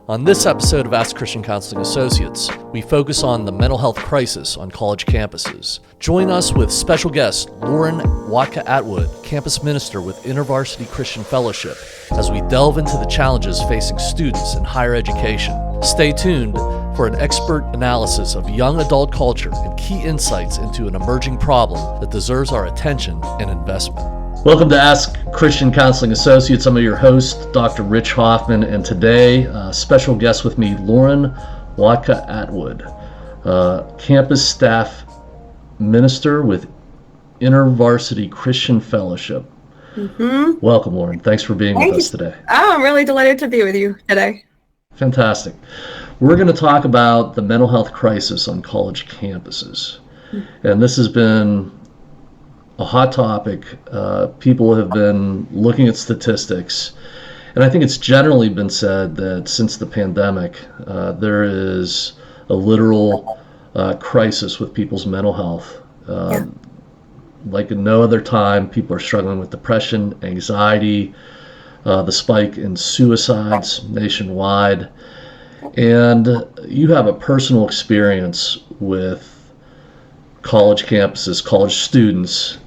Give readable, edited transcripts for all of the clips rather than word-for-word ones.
On this episode of Ask Christian Counseling Associates, we focus on the mental health crisis on college campuses. Join us with special guest Lauren Watka Atwood, campus minister with InterVarsity Christian Fellowship, as we delve into the challenges facing students in higher education. Stay tuned for an expert analysis of young adult culture and key insights into an emerging problem that deserves our attention and investment. Welcome to Ask Christian Counseling Associates. I'm your host, Dr. Rich Hoffman, and today, special guest with me, Lauren Watka Atwood, campus staff minister with InterVarsity Christian Fellowship. Mm-hmm. Welcome, Lauren. Thanks for being with us today. Oh, I'm really delighted to be with you today. Fantastic. We're going to talk about the mental health crisis on college campuses. And this has been a hot topic. People have been looking at statistics, and I think it's generally been said that since the pandemic, there is a literal crisis with people's mental health. Like in no other time, people are struggling with depression, anxiety, the spike in suicides nationwide. And you have a personal experience with college campuses, college students,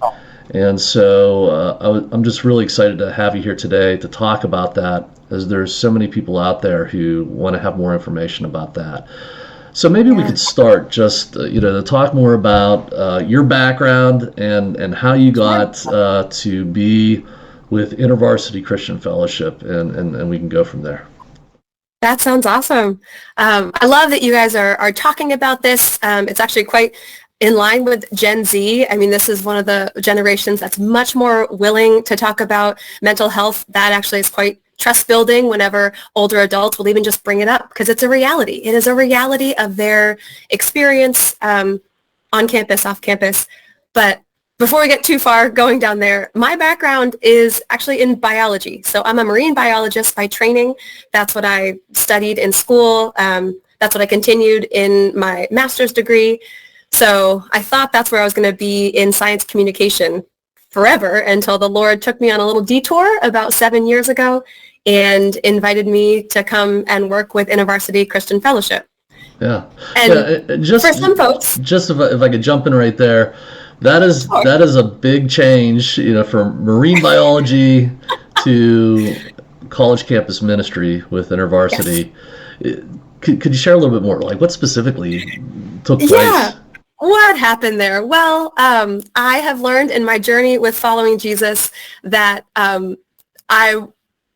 and so I'm just really excited to have you here today to talk about that, as there's so many people out there who want to have more information about that. So maybe we could start just to talk more about your background and how you got to be with InterVarsity Christian Fellowship, and we can go from there. That sounds awesome. I love that you guys are talking about this. It's actually quite in line with Gen Z. I mean, this is one of the generations that's much more willing to talk about mental health. That actually is quite trust building whenever older adults will even just bring it up, because it's a reality. It is a reality of their experience on campus, off campus. But before we get too far going down there, my background is actually in biology. So I'm a marine biologist by training. That's what I studied in school. That's what I continued in my master's degree. So I thought that's where I was going to be in science communication forever, until the Lord took me on a little detour about 7 years ago and invited me to come and work with InterVarsity Christian Fellowship. Yeah. And for some folks, just if I could jump in right there, that is a big change, from marine biology to college campus ministry with InterVarsity. Yes. Could you share a little bit more, like what specifically took place? Yeah. What happened there? Well, I have learned in my journey with following Jesus that I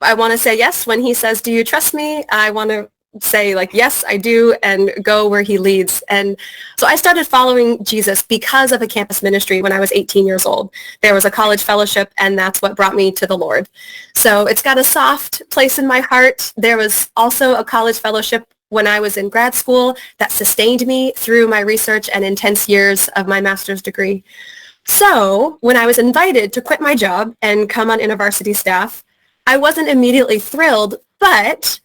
want to say yes when he says, "Do you trust me?" I want to say yes, I do, and go where he leads. And so I started following Jesus because of a campus ministry when I was 18 years old. There was a college fellowship, and that's what brought me to the Lord. So it's got a soft place in my heart. There was also a college fellowship when I was in grad school that sustained me through my research and intense years of my master's degree. So when I was invited to quit my job and come on InterVarsity staff, I wasn't immediately thrilled, but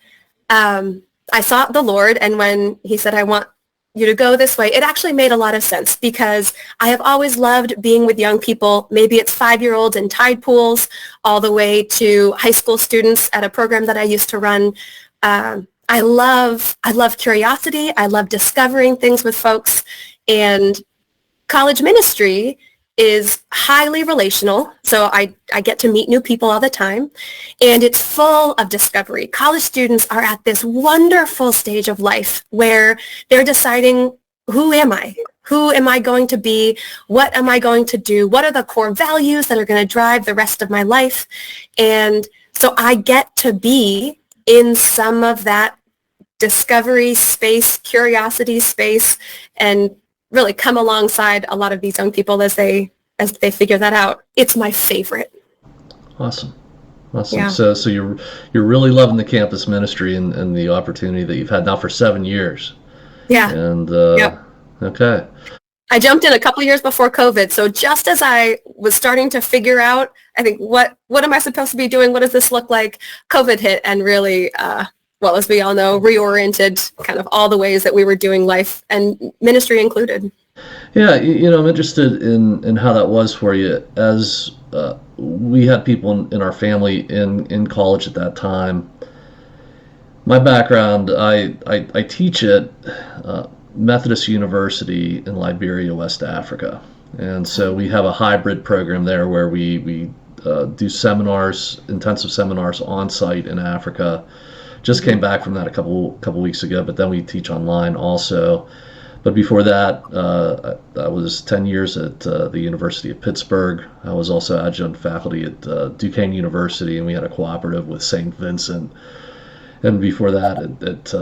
I sought the Lord, and when he said, "I want you to go this way," it actually made a lot of sense, because I have always loved being with young people. Maybe it's 5-year-olds in tide pools, all the way to high school students at a program that I used to run. I love curiosity. I love discovering things with folks, and college ministry is highly relational. So I get to meet new people all the time, and it's full of discovery. College students are at this wonderful stage of life where they're deciding, who am I? Who am I going to be? What am I going to do? What are the core values that are going to drive the rest of my life? And so I get to be in some of that discovery space, curiosity space, and really come alongside a lot of these young people as they figure that out. It's my favorite. Awesome. Yeah. So you're really loving the campus ministry and the opportunity that you've had now for 7 years. Yeah. And yep. Okay. I jumped in a couple of years before COVID. So just as I was starting to figure out, I think, what am I supposed to be doing? What does this look like? COVID hit and really, as we all know, reoriented kind of all the ways that we were doing life, and ministry included. Yeah, I'm interested in how that was for you, as we had people in our family in college at that time. My background, I teach at Methodist University in Liberia, West Africa. And so we have a hybrid program there where we do seminars, intensive seminars on site in Africa. Just came back from that a couple weeks ago, but then we teach online also. But before that, I was 10 years at the University of Pittsburgh. I was also adjunct faculty at Duquesne University, and we had a cooperative with St. Vincent. And before that, at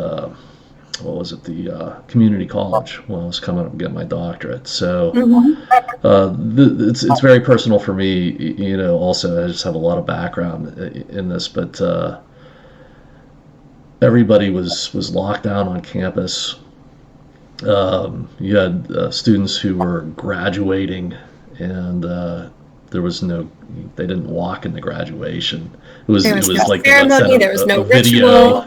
what was it, the community college when I was coming up and getting my doctorate. So it's very personal for me, you know. Also, I just have a lot of background in this, but everybody was locked down on campus. You had students who were graduating, and there was they didn't walk in the graduation. It was no like ceremony, there was no video. ritual.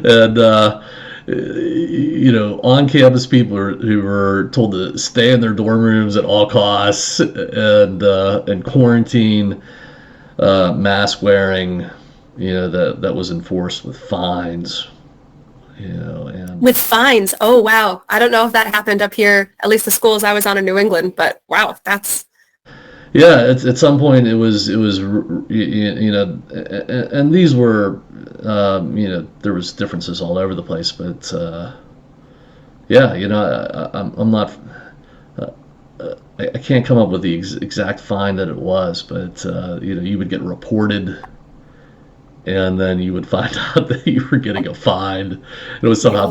And on campus people who were told to stay in their dorm rooms at all costs, and quarantine, mask wearing, that was enforced with fines. And with fines. Oh, wow. I don't know if that happened up here, at least the schools I was on in New England, but wow, that's... Yeah, at some point it was, and these were, there was differences all over the place, but I'm not, I can't come up with the exact fine that it was, but you would get reported, and then you would find out that you were getting a fine. It was somehow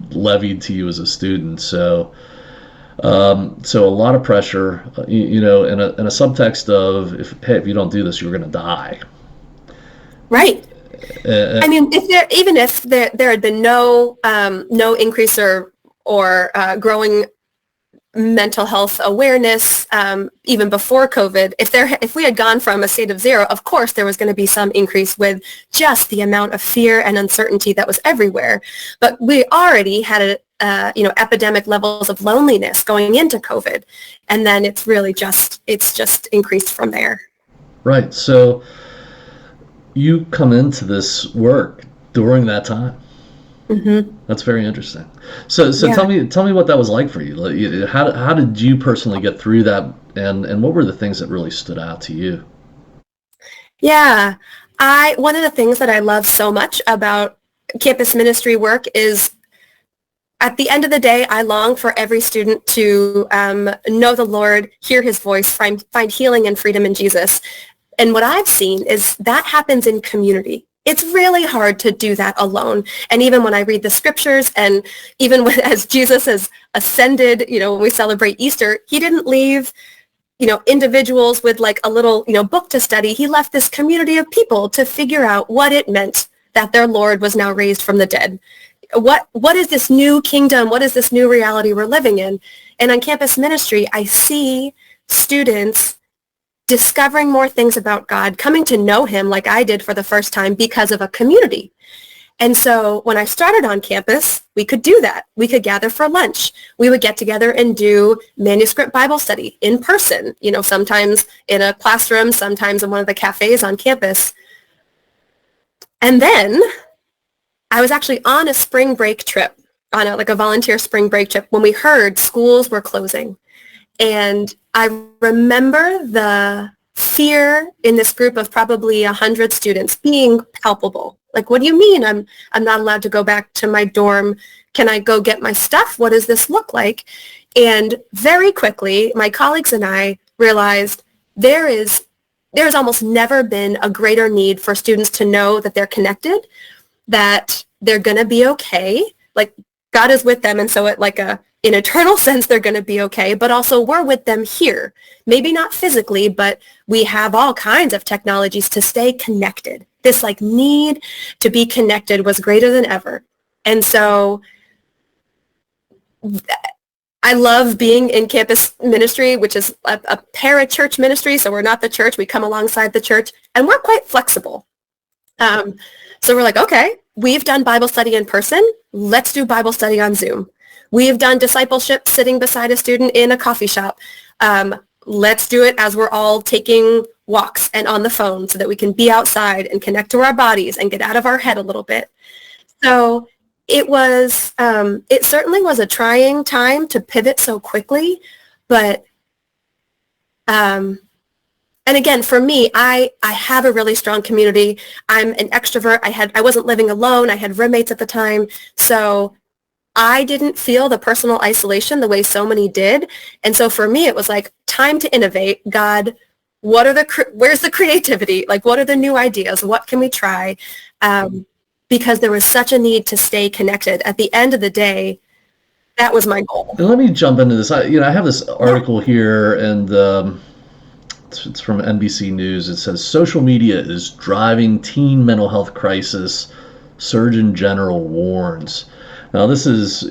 levied to you as a student. So a lot of pressure, and a subtext of, if you don't do this, you're going to die. Right. I mean, if there had been no increase or growing mental health awareness, even before COVID, if we had gone from a state of zero, of course there was going to be some increase with just the amount of fear and uncertainty that was everywhere. But we already had epidemic levels of loneliness going into COVID, and then it's just increased from there. Right. So you come into this work during that time. Mm-hmm. That's very interesting. So yeah. Tell me what that was like for you. How did you personally get through that, and what were the things that really stood out to you? Yeah, one of the things that I love so much about campus ministry work is, at the end of the day, I long for every student to know the Lord, hear his voice, find healing and freedom in Jesus. And what I've seen is that happens in community. It's really hard to do that alone. And even when I read the scriptures, and even as Jesus has ascended, when we celebrate Easter, he didn't leave, individuals with like a little, book to study. He left this community of people to figure out what it meant that their Lord was now raised from the dead. What is this new kingdom? What is this new reality we're living in? And on campus ministry, I see students discovering more things about God, coming to know him like I did for the first time because of a community. And so when I started on campus, we could do that. We could gather for lunch. We would get together and do manuscript Bible study in person, sometimes in a classroom, sometimes in one of the cafes on campus. And then I was actually on a spring break trip, on a volunteer spring break trip, when we heard schools were closing. And I remember the fear in this group of probably 100 students being palpable. Like, what do you mean I'm not allowed to go back to my dorm? Can I go get my stuff? What does this look like? And very quickly, my colleagues and I realized there's almost never been a greater need for students to know that they're connected, that they're going to be okay. Like, God is with them, and so in eternal sense, they're going to be okay, but also we're with them here. Maybe not physically, but we have all kinds of technologies to stay connected. This need to be connected was greater than ever. And so I love being in campus ministry, which is a para-church ministry. So we're not the church. We come alongside the church, and we're quite flexible. So we're like, okay, we've done Bible study in person. Let's do Bible study on Zoom. We've done discipleship sitting beside a student in a coffee shop. Let's do it as we're all taking walks and on the phone so that we can be outside and connect to our bodies and get out of our head a little bit. So it was, it certainly was a trying time to pivot so quickly, but, and again, for me, I have a really strong community. I'm an extrovert. I wasn't living alone. I had roommates at the time. So I didn't feel the personal isolation the way so many did. And so for me, it was like, time to innovate. God, where's the creativity? Like, what are the new ideas? What can we try? Because there was such a need to stay connected. At the end of the day, that was my goal. And let me jump into this. I have this article here, and it's from NBC News. It says, social media is driving teen mental health crisis, Surgeon General warns. Now, this is,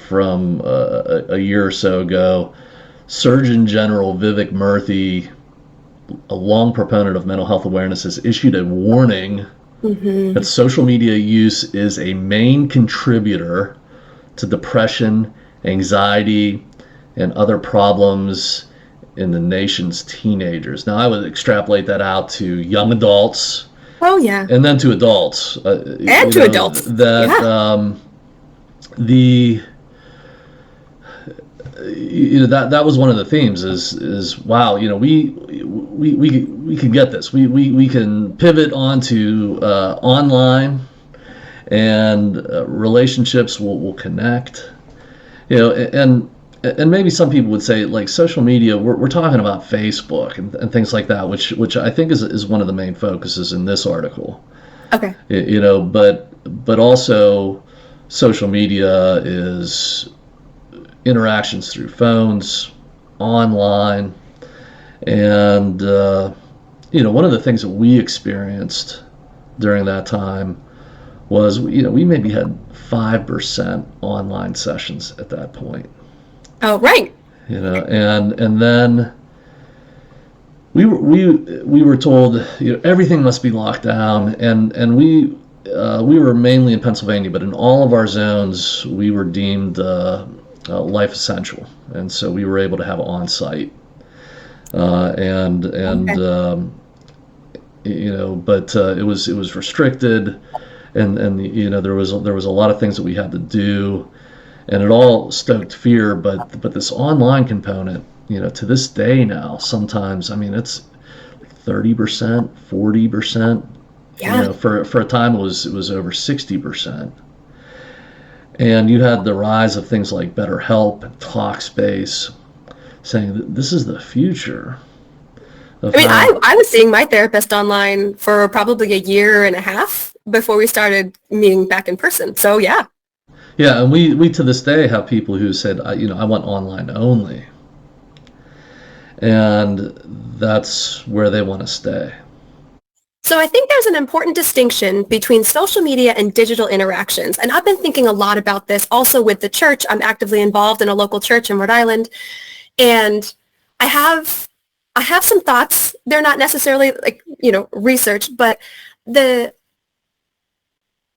from a year or so ago. Surgeon General Vivek Murthy, a long proponent of mental health awareness, has issued a warning that social media use is a main contributor to depression, anxiety, and other problems in the nation's teenagers. Now, I would extrapolate that out to young adults. Oh, yeah. And then to adults. And to adults. That was one of the themes is wow, we can get this. We can pivot onto online, and relationships will connect. And maybe some people would say, like, social media, we're talking about Facebook and things like that, which I think is one of the main focuses in this article. Okay. But also social media is interactions through phones, online, and one of the things that we experienced during that time was we maybe had 5% online sessions at that point. Oh, right. And then we were told everything must be locked down, and we were mainly in Pennsylvania, but in all of our zones we were deemed life essential, and so we were able to have on-site, but it was restricted, and there was a lot of things that we had to do, and it all stoked fear. But this online component, to this day now, sometimes, I mean, it's 30%, 40%. Yeah. For a time it was over 60%. And you had the rise of things like BetterHelp and Talkspace, saying that this is the future. I was seeing my therapist online for probably a year and a half before we started meeting back in person. So yeah. Yeah, and we to this day have people who said, I want online only, and that's where they want to stay. So I think there's an important distinction between social media and digital interactions. And I've been thinking a lot about this also with the church. I'm actively involved in a local church in Rhode Island. And I have some thoughts. They're not necessarily research, but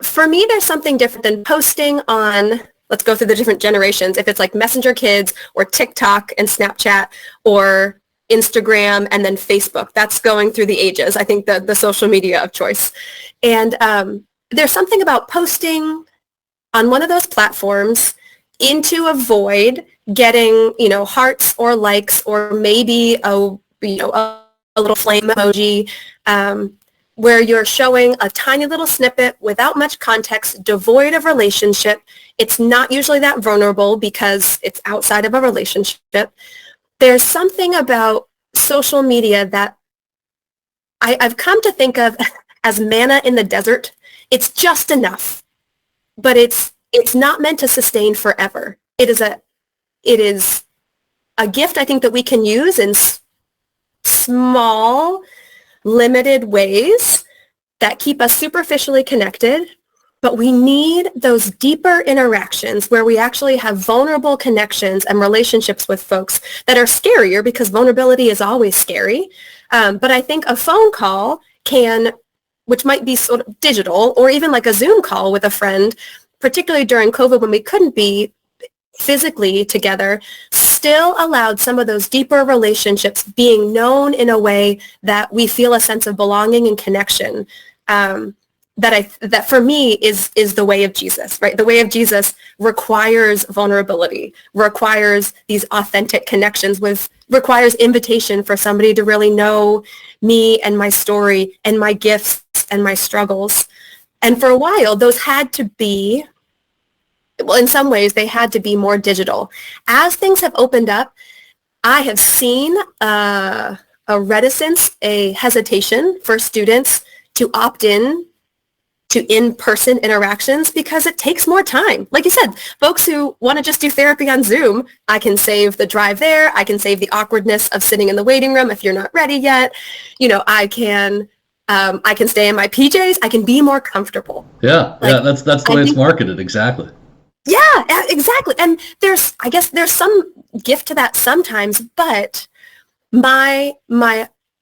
for me, there's something different than posting on, let's go through the different generations. If it's like Messenger Kids or TikTok and Snapchat or Instagram and then Facebook, that's going through the ages. I think the social media of choice. And there's something about posting on one of those platforms into a void, getting, hearts or likes, or maybe a little flame emoji, where you're showing a tiny little snippet without much context, devoid of relationship. It's not usually that vulnerable because it's outside of a relationship. There's something about social media that I've come to think of as manna in the desert. It's just enough, but it's not meant to sustain forever. It is a gift, I think, that we can use in small, limited ways that keep us superficially connected. But we need those deeper interactions where we actually have vulnerable connections and relationships with folks that are scarier, because vulnerability is always scary. But I think a phone call which might be sort of digital, or even like a Zoom call with a friend, particularly during COVID when we couldn't be physically together, still allowed some of those deeper relationships being known in a way that we feel a sense of belonging and connection. That for me is the way of Jesus, right? The way of Jesus requires vulnerability, requires these authentic connections requires invitation for somebody to really know me and my story and my gifts and my struggles. And for a while, those had to be, well, in some ways, they had to be more digital. As things have opened up, I have seen a reticence, a hesitation for students to opt in to in-person interactions because it takes more time. Like you said, folks who want to just do therapy on Zoom, I can save the drive there. I can save the awkwardness of sitting in the waiting room if you're not ready yet. I can stay in my PJs. I can be more comfortable. Yeah, that's the way it's marketed. Exactly. Yeah, exactly. And I guess there's some gift to that sometimes, but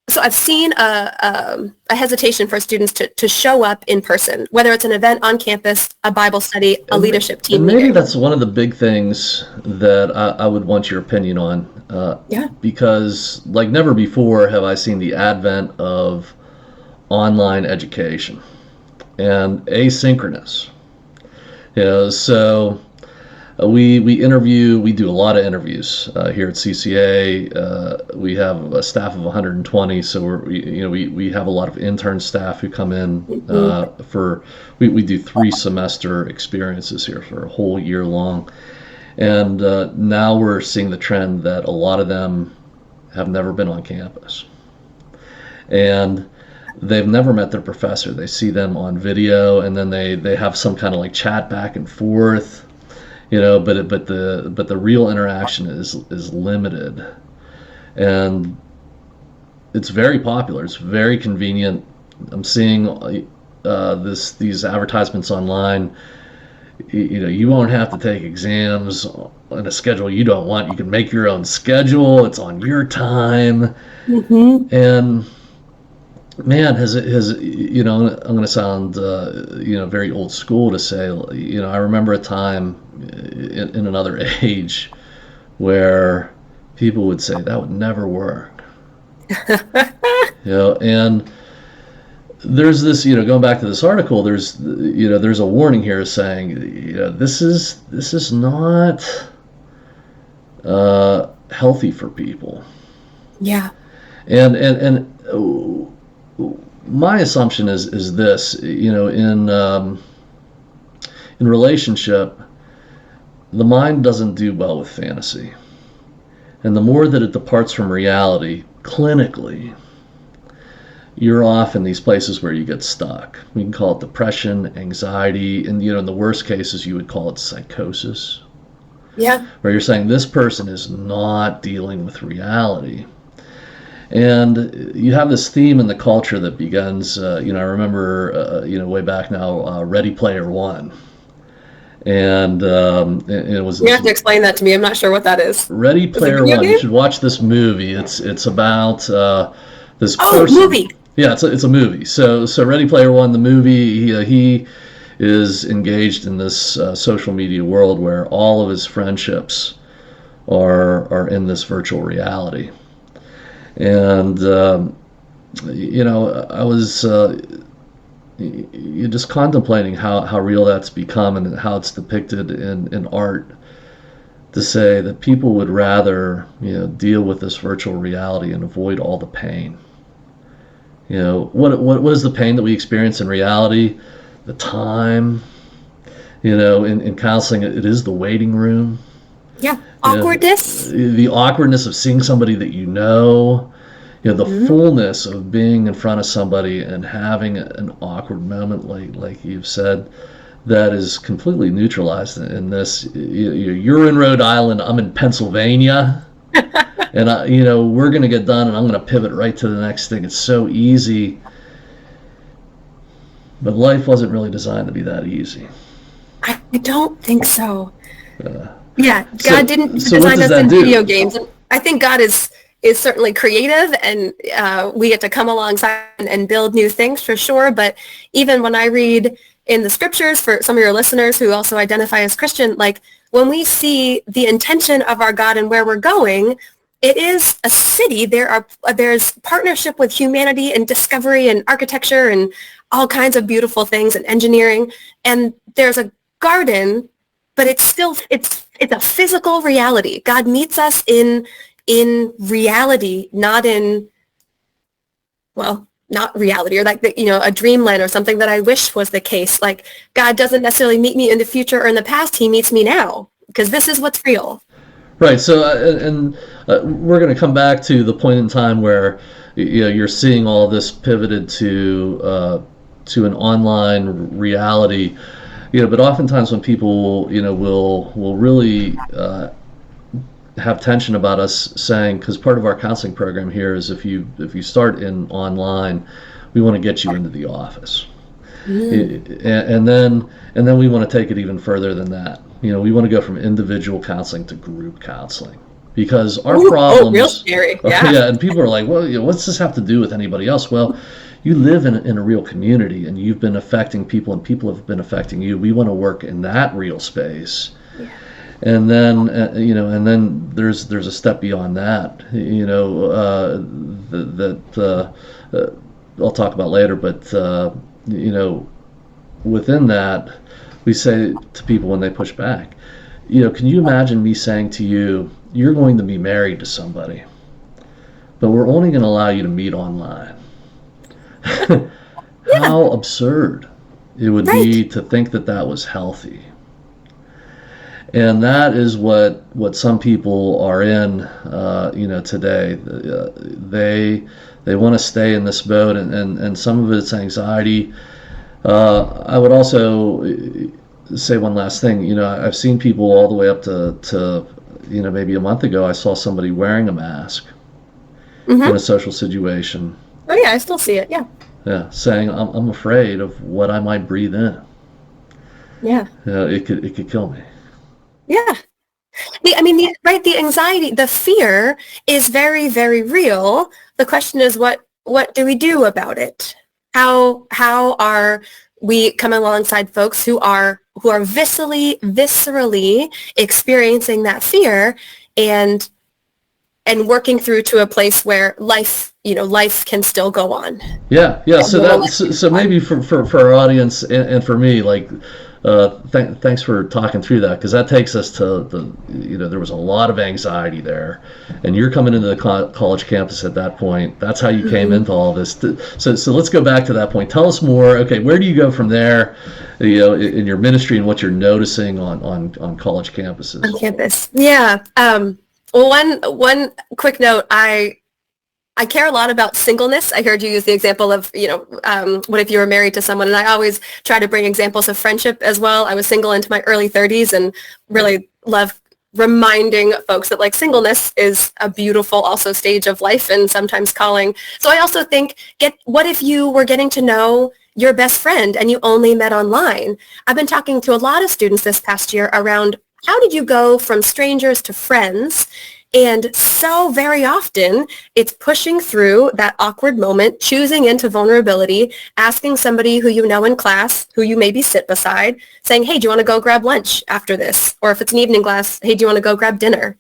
so I've seen a hesitation for students to show up in person, whether it's an event on campus, a Bible study, a leadership team and maybe meeting. That's one of the big things that I would want your opinion on. Because like never before have I seen the advent of online education and asynchronous. So we do a lot of interviews here at CCA. We have a staff of 120, so we have a lot of intern staff who come in we do 3 semester experiences here for a whole year long, and now we're seeing the trend that a lot of them have never been on campus, and they've never met their professor. They see them on video, and then they have some kind of like chat back and forth, but the real interaction is limited, and it's very popular. It's very convenient. I'm seeing these advertisements online. You won't have to take exams on a schedule you don't want. You can make your own schedule. It's on your time, and man, I'm going to sound, very old school to say, I remember a time in another age where people would say that would never work. And there's this, going back to this article, there's a warning here saying, this is not healthy for people. Yeah. And my assumption is this, in relationship, the mind doesn't do well with fantasy. And the more that it departs from reality, clinically, you're off in these places where you get stuck. We can call it depression, anxiety, and in the worst cases, you would call it psychosis. Yeah. Where you're saying this person is not dealing with reality. And you have this theme in the culture that begins, I remember, way back now, Ready Player One. And it was... You have to explain that to me. I'm not sure what that is. Ready Player One. You should watch this movie. It's about this person. Oh, movie. Yeah, it's a movie. So Ready Player One, the movie, he is engaged in this social media world where all of his friendships are in this virtual reality. And I was just contemplating how real that's become and how it's depicted in art, to say that people would rather deal with this virtual reality and avoid all the pain. What is the pain that we experience in reality? The time. In counseling, it is the waiting room. Yeah, awkwardness. The awkwardness of seeing somebody that the fullness of being in front of somebody and having an awkward moment, like you've said, that is completely neutralized in this. You're in Rhode Island, I'm in Pennsylvania, and we're going to get done, and I'm going to pivot right to the next thing. It's so easy, but life wasn't really designed to be that easy. I don't think so. Yeah, God didn't so design us in do? video games. I think God is is certainly creative, and we get to come alongside and build new things for sure. But even when I read in the scriptures, for some of your listeners who also identify as Christian, like when we see the intention of our God and where we're going, it is a city. There's partnership with humanity and discovery and architecture and all kinds of beautiful things and engineering. And there's a garden, but it's a physical reality. God meets us in reality, not reality, or like a dreamland or something that I wish was the case. Like God doesn't necessarily meet me in the future or in the past. He meets me now, because this is what's real. Right. So, we're going to come back to the point in time where you're seeing all this pivoted to an online reality. But oftentimes when people will really have tension about us saying, because part of our counseling program here is if you start in online, we want to get you into the office. And then we want to take it even further than that. We want to go from individual counseling to group counseling, because our problems. Real scary. Yeah. Yeah, and people are like, well, what's this have to do with anybody else? Well, you live in a real community, and you've been affecting people, and people have been affecting you. We want to work in that real space. Yeah. And then and then there's a step beyond that. I'll talk about later, but within that, we say to people when they push back, can you imagine me saying to you, you're going to be married to somebody, but we're only going to allow you to meet online? How absurd it would be to think that was healthy. And that is what some people are in, today. They want to stay in this boat, and some of it's anxiety. I would also say one last thing. I've seen people all the way up to maybe a month ago, I saw somebody wearing a mask in a social situation. Oh yeah, I still see it. Yeah. Yeah, saying I'm afraid of what I might breathe in. Yeah. It could kill me. Yeah. The anxiety, the fear is very, very real. The question is, what do we do about it? How are we coming alongside folks who are viscerally experiencing that fear and working through to a place where life can still go on? Yeah. So maybe for our audience and for me, like, thanks for talking through that, because that takes us to there was a lot of anxiety there, and you're coming into the college campus at that point. That's how you came into all this. So let's go back to that point. Tell us more. Okay, where do you go from there, in your ministry, and what you're noticing on college campuses? On campus, yeah. Well, one quick note, I care a lot about singleness. I heard you use the example of, what if you were married to someone? And I always try to bring examples of friendship as well. I was single into my early 30s and really love reminding folks that like singleness is a beautiful also stage of life and sometimes calling. So I also think, what if you were getting to know your best friend and you only met online? I've been talking to a lot of students this past year around how did you go from strangers to friends? And so very often it's pushing through that awkward moment, choosing into vulnerability, asking somebody who you know in class, who you maybe sit beside, saying, hey, do you want to go grab lunch after this? Or if it's an evening class, hey, do you want to go grab dinner?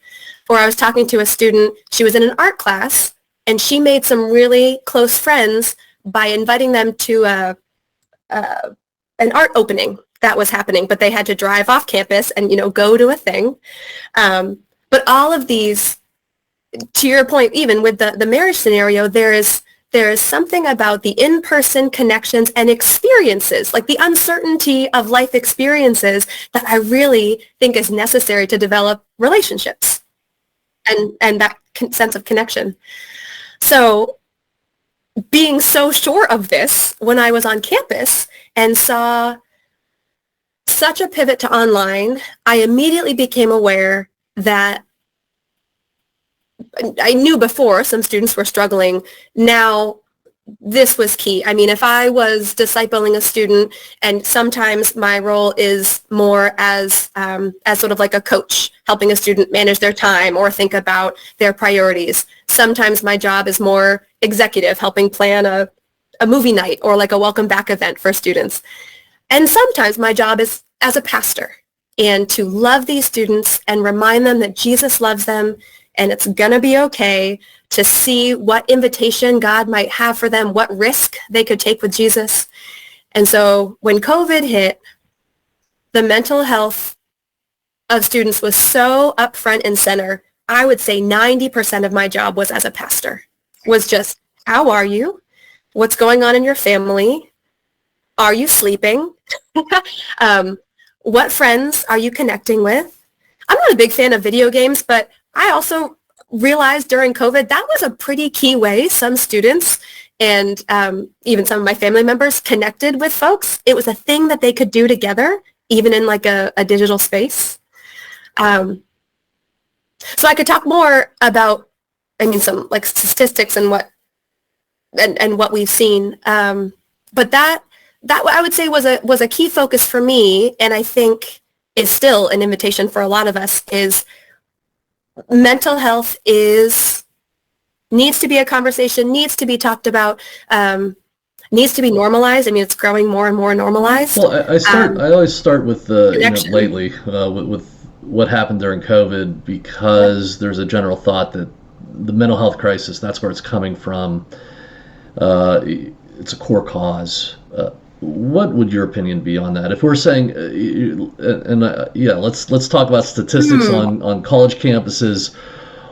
Or I was talking to a student, she was in an art class, and she made some really close friends by inviting them to an art opening that was happening, but they had to drive off campus and, go to a thing. But all of these, to your point, even with the marriage scenario, there is something about the in-person connections and experiences, like the uncertainty of life experiences, that I really think is necessary to develop relationships and that sense of connection. So being so sure of this, when I was on campus and saw such a pivot to online, I immediately became aware that I knew before some students were struggling. Now, this was key. I mean, if I was discipling a student, and sometimes my role is more as sort of like a coach, helping a student manage their time or think about their priorities. sometimes my job is more executive, helping plan a movie night or like a welcome back event for students. And sometimes my job is as a pastor, and to love these students and remind them that Jesus loves them and it's going to be okay, to see what invitation God might have for them, what risk they could take with Jesus. And so when COVID hit, the mental health of students was so up front and center. I would say 90% of my job was as a pastor, was just, how are you? What's going on in your family? Are you sleeping? What friends are you connecting with? I'm not a big fan of video games, but I also realized during COVID that was a pretty key way some students and even some of my family members connected with folks. It was a thing that they could do together, even in like a digital space. So I could talk more about, some like statistics and what we've seen. But that I would say was a key focus for me, and I think is still an invitation for a lot of us, is mental health needs to be a conversation, needs to be talked about, needs to be normalized. It's growing more and more normalized. Well, I always start with lately with what happened during COVID, because there's a general thought that the mental health crisis, that's where it's coming from. It's a core cause. What would your opinion be on that? If we're saying, let's talk about statistics on college campuses.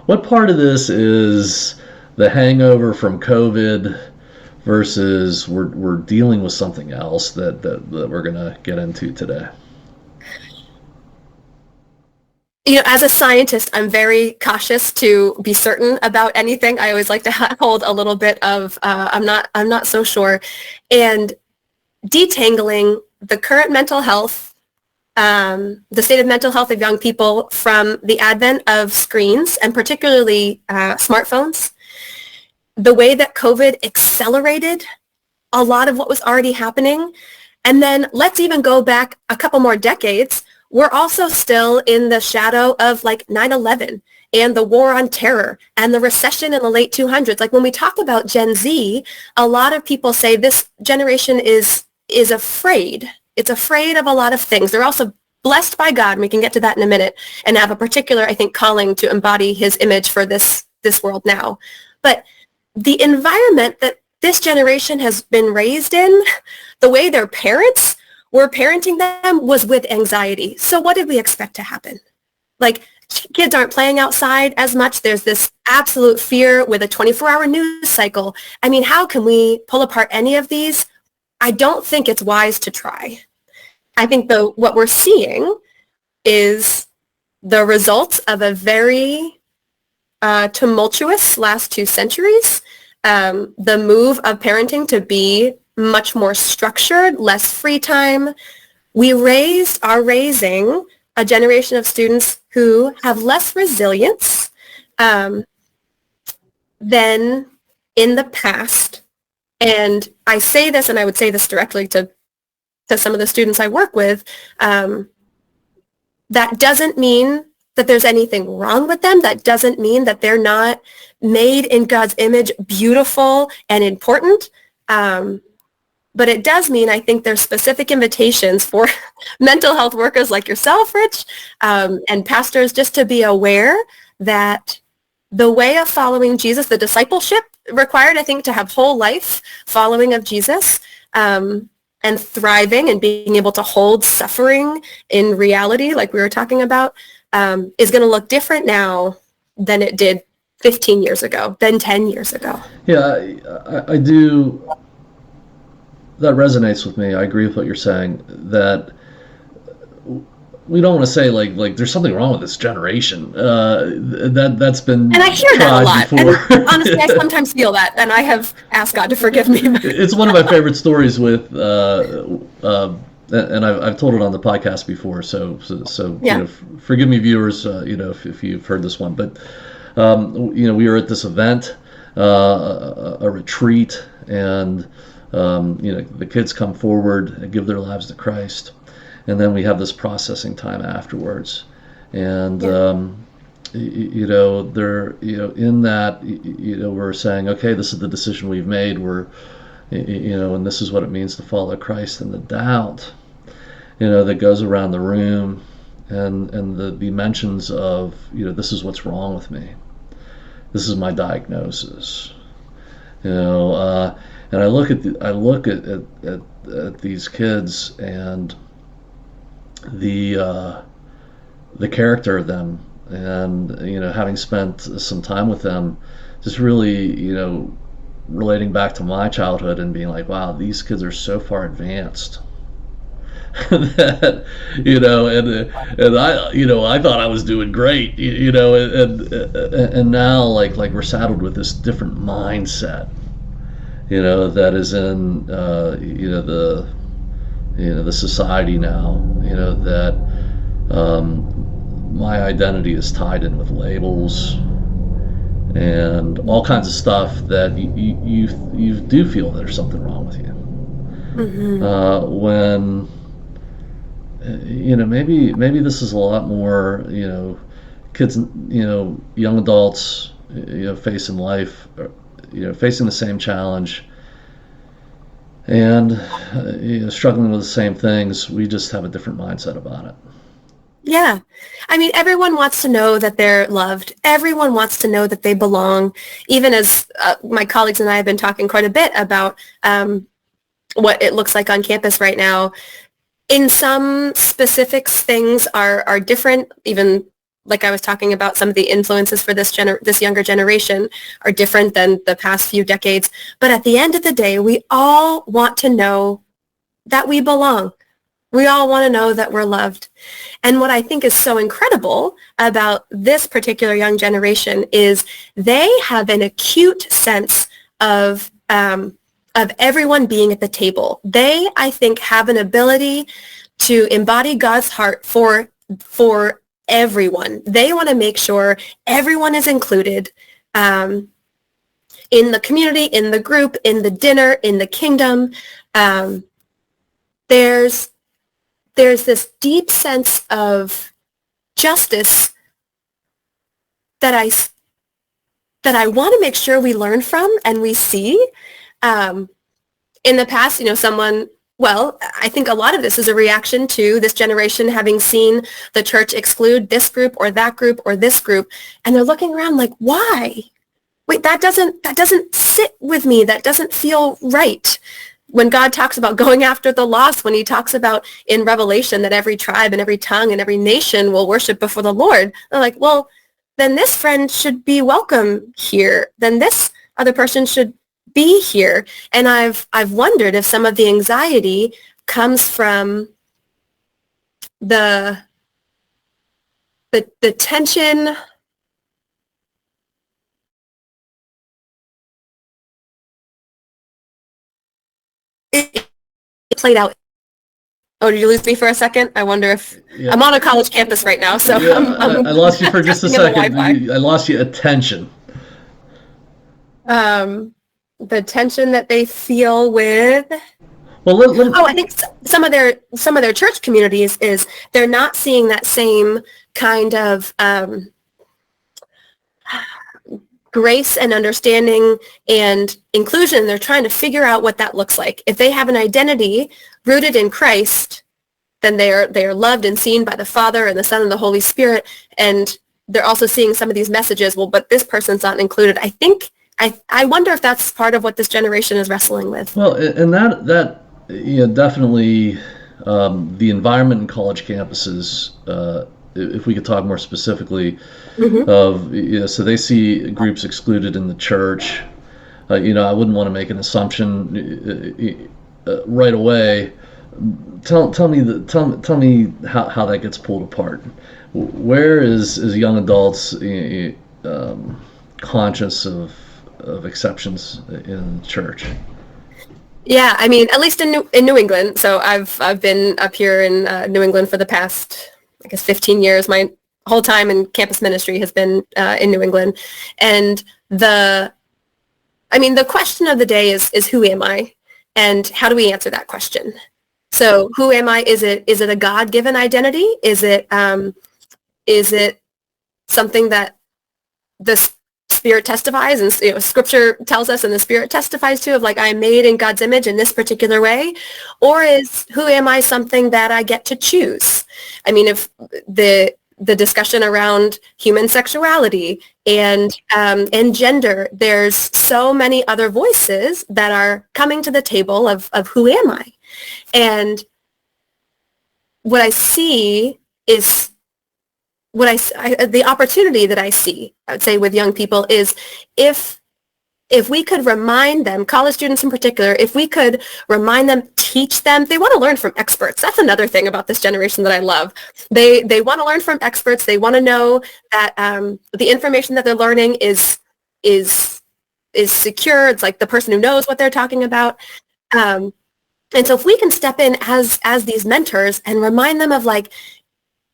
What part of this is the hangover from COVID versus we're dealing with something else that we're going to get into today? As a scientist, I'm very cautious to be certain about anything. I always like to hold a little bit of I'm not so sure, and detangling the current mental health, the state of mental health of young people from the advent of screens, and particularly smartphones, the way that COVID accelerated a lot of what was already happening. And then let's even go back a couple more decades. We're also still in the shadow of like 9/11 and the war on terror and the recession in the late 200s. Like when we talk about Gen Z, a lot of people say this generation is afraid. It's afraid of a lot of things. They're also blessed by God, and we can get to that in a minute, and have a particular, I think, calling to embody his image for this world now. But the environment that this generation has been raised in, the way their parents were parenting them, was with anxiety. So what did we expect to happen? Like, kids aren't playing outside as much. There's this absolute fear with a 24-hour news cycle. How can we pull apart any of these? I don't think it's wise to try. I think what we're seeing is the results of a very tumultuous last 2 centuries. The move of parenting to be much more structured, less free time. We are raising a generation of students who have less resilience than in the past. And I say this, and I would say this directly to some of the students I work with. That doesn't mean that there's anything wrong with them. That doesn't mean that they're not made in God's image, beautiful and important. But it does mean, I think, there's specific invitations for mental health workers like yourself, Rich, and pastors, just to be aware that the way of following Jesus, the discipleship required, I think, to have whole life following of Jesus, and thriving and being able to hold suffering in reality, like we were talking about, is going to look different now than it did 15 years ago, than 10 years ago. Yeah, I do. That resonates with me. I agree with what you're saying, that we don't want to say like there's something wrong with this generation. That's been, and I hear that a lot. Before. And honestly, I sometimes feel that, and I have asked God to forgive me. It's one of my favorite stories with, and I've told it on the podcast before. So yeah. Forgive me, viewers. If you've heard this one, but we were at this event, a retreat, and the kids come forward and give their lives to Christ. And then we have this processing time afterwards. And they're, in that, we're saying, okay, this is the decision we've made. And this is what it means to follow Christ. And the doubt, that goes around the room, and the mentions of, this is what's wrong with me. This is my diagnosis. And I look at these kids, and the character of them, and having spent some time with them, just really relating back to my childhood and being like, wow, these kids are so far advanced. That and I thought I was doing great, and now like we're saddled with this different mindset, that is in the society now, that my identity is tied in with labels and all kinds of stuff that you do feel there's something wrong with you. When maybe this is a lot more, kids, young adults, facing life, facing the same challenge, and struggling with the same things. We just have a different mindset about it. Yeah. I mean, everyone wants to know that they're loved. Everyone wants to know that they belong. Even as my colleagues and I have been talking quite a bit about what it looks like on campus right now. In some specifics, things are different. Even like I was talking about, some of the influences for this younger generation are different than the past few decades. But at the end of the day, we all want to know that we belong. We all want to know that we're loved. And what I think is so incredible about this particular young generation is they have an acute sense of everyone being at the table. They, I think, have an ability to embody God's heart for everyone. They want to make sure everyone is included in the community, in the group, in the dinner, in the kingdom. There's this deep sense of justice that I want to make sure we learn from and we see. In the past, I think a lot of this is a reaction to this generation having seen the church exclude this group or that group or this group, and they're looking around like, why? Wait, that doesn't sit with me. That doesn't feel right. When God talks about going after the lost, when he talks about in Revelation that every tribe and every tongue and every nation will worship before the Lord, they're like, well, then this friend should be welcome here. Then this other person should be here. And I've wondered if some of the anxiety comes from the tension it played out. Oh, did you lose me for a second? I wonder if I'm on a college campus right now, so I lost you for just a second. I lost you attention. The tension that they feel with. Well, I think some of their church communities is they're not seeing that same kind of grace and understanding and inclusion. They're trying to figure out what that looks like. If they have an identity rooted in Christ, then they are loved and seen by the Father and the Son and the Holy Spirit. And they're also seeing some of these messages, well, but this person's not included. I think, I wonder if that's part of what this generation is wrestling with. Well, and that definitely the environment in college campuses, if we could talk more specifically, of so they see groups excluded in the church. I wouldn't want to make an assumption right away. Tell me how that gets pulled apart. Where is young adults conscious of exceptions in church? Yeah, I mean, at least in New England. So I've been up here in New England for the past, I guess, 15 years. My whole time in campus ministry has been in New England. And the question of the day is who am I? And how do we answer that question? So who am I? Is it a God-given identity? Is it something that the Spirit testifies, and Scripture tells us, and the Spirit testifies to, of like, I am made in God's image in this particular way, or is who am I something that I get to choose? I mean, if the discussion around human sexuality and gender, there's so many other voices that are coming to the table of who am I? And what I see is the opportunity that I see, I would say, with young people is if we could remind them, college students in particular, if we could remind them, teach them, they want to learn from experts. That's another thing about this generation that I love. They want to learn from experts. They want to know that the information that they're learning is secure. It's like the person who knows what they're talking about. And so if we can step in as these mentors and remind them of like,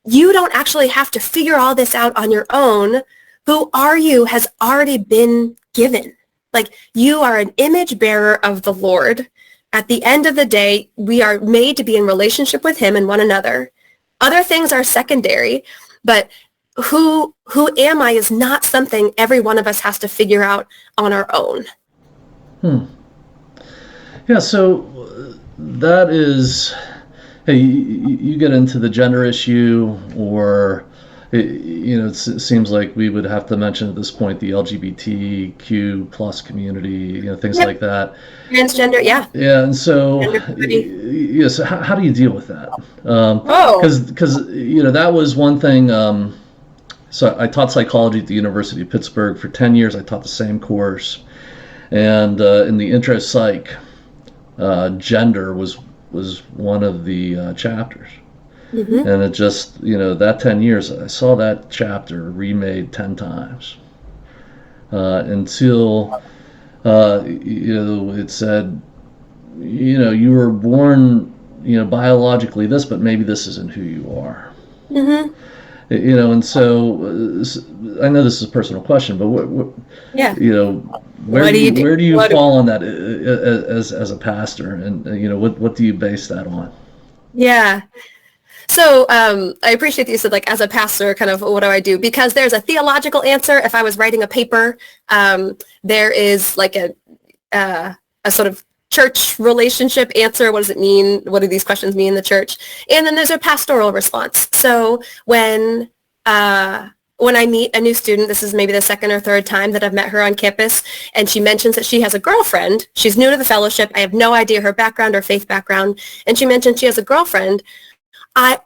you don't actually have to figure all this out on your own. Who are you has already been given. Like, you are an image bearer of the Lord. At the end of the day, we are made to be in relationship with him and one another. Other things are secondary, but who am I is not something every one of us has to figure out on our own. Yeah, so that is, hey, you get into the gender issue, or it seems like we would have to mention at this point the LGBTQ plus community, things like that. Transgender, yeah. Yeah, and so so how do you deal with that? Because that was one thing. So I taught psychology at the University of Pittsburgh for 10 years. I taught the same course, and in the intro psych, gender was one of the chapters. Mm-hmm. And it just, that 10 years, I saw that chapter remade 10 times until, it said, you were born, biologically this, but maybe this isn't who you are. Mm-hmm. And so I know this is a personal question, but where do you fall on that as a pastor, and what do you base that on? Yeah. So I appreciate that you said, like, as a pastor, kind of what do I do? Because there's a theological answer. If I was writing a paper, there is like a sort of church relationship answer. What does it mean? What do these questions mean in the church? And then there's a pastoral response. So when I meet a new student, this is maybe the second or third time that I've met her on campus, and she mentions that she has a girlfriend. She's new to the fellowship. I have no idea her background or faith background. And she mentioned she has a girlfriend. I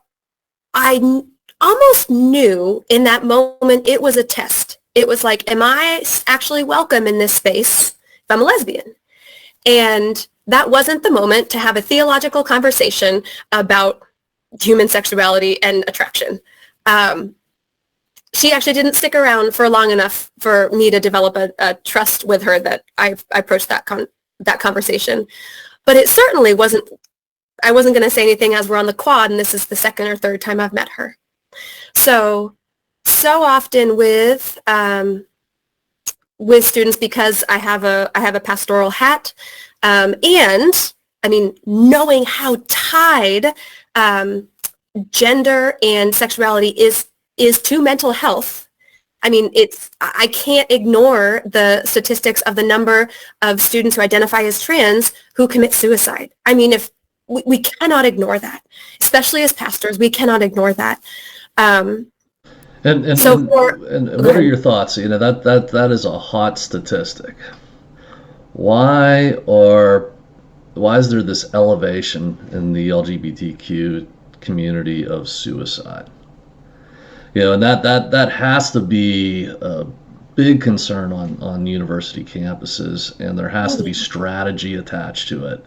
almost knew in that moment it was a test. It was like, am I actually welcome in this space if I'm a lesbian? And that wasn't the moment to have a theological conversation about human sexuality and attraction. She actually didn't stick around for long enough for me to develop a trust with her that I approached that conversation. But it certainly wasn't, I wasn't going to say anything as we're on the quad, and this is the second or third time I've met her. So often with students, because I have a pastoral hat, and I mean, knowing how tied gender and sexuality is to mental health. I mean, I can't ignore the statistics of the number of students who identify as trans who commit suicide. I mean, if we cannot ignore that, especially as pastors, we cannot ignore that. And what are your thoughts? That is a hot statistic. Why is there this elevation in the LGBTQ community of suicide? And that has to be a big concern on university campuses, and there has to be strategy attached to it,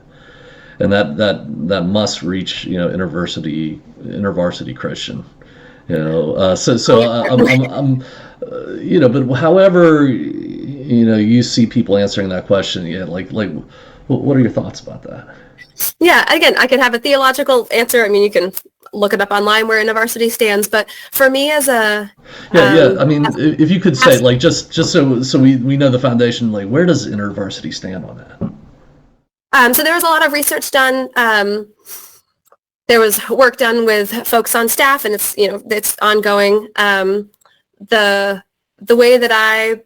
and that must reach InterVarsity Christian. But however, you see people answering that question, like what are your thoughts about that? Yeah, again, I could have a theological answer. I mean, you can look it up online where InterVarsity stands, but for me as a I mean, if you could say, like, just so we know the foundation, like, where does InterVarsity stand on that? So there was a lot of research done. There was work done with folks on staff, and it's ongoing. the way that I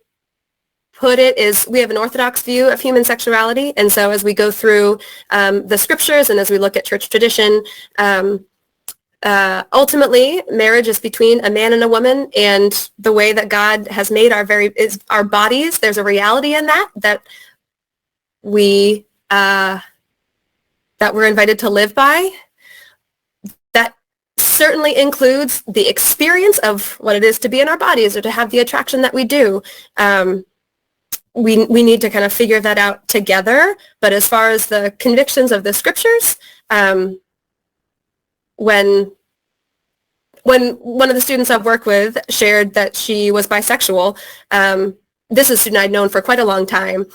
put it is we have an Orthodox view of human sexuality, and so as we go through the scriptures and as we look at church tradition, ultimately marriage is between a man and a woman, and the way that God has made our bodies, there's a reality in that we that we're invited to live by. That certainly includes the experience of what it is to be in our bodies or to have the attraction that we do. We need to kind of figure that out together. But as far as the convictions of the scriptures, when one of the students I've worked with shared that she was bisexual, this is a student I'd known for quite a long time.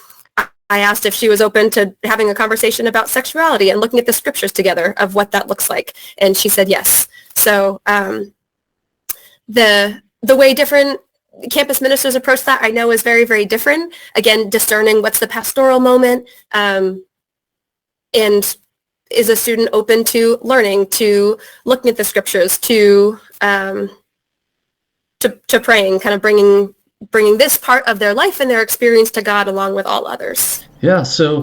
I asked if she was open to having a conversation about sexuality and looking at the scriptures together of what that looks like, and she said yes. So the way different campus ministers approach that, I know, is very, very different. Again, discerning what's the pastoral moment, and is a student open to learning, to looking at the scriptures, to praying, kind of bringing this part of their life and their experience to God along with all others. Yeah. So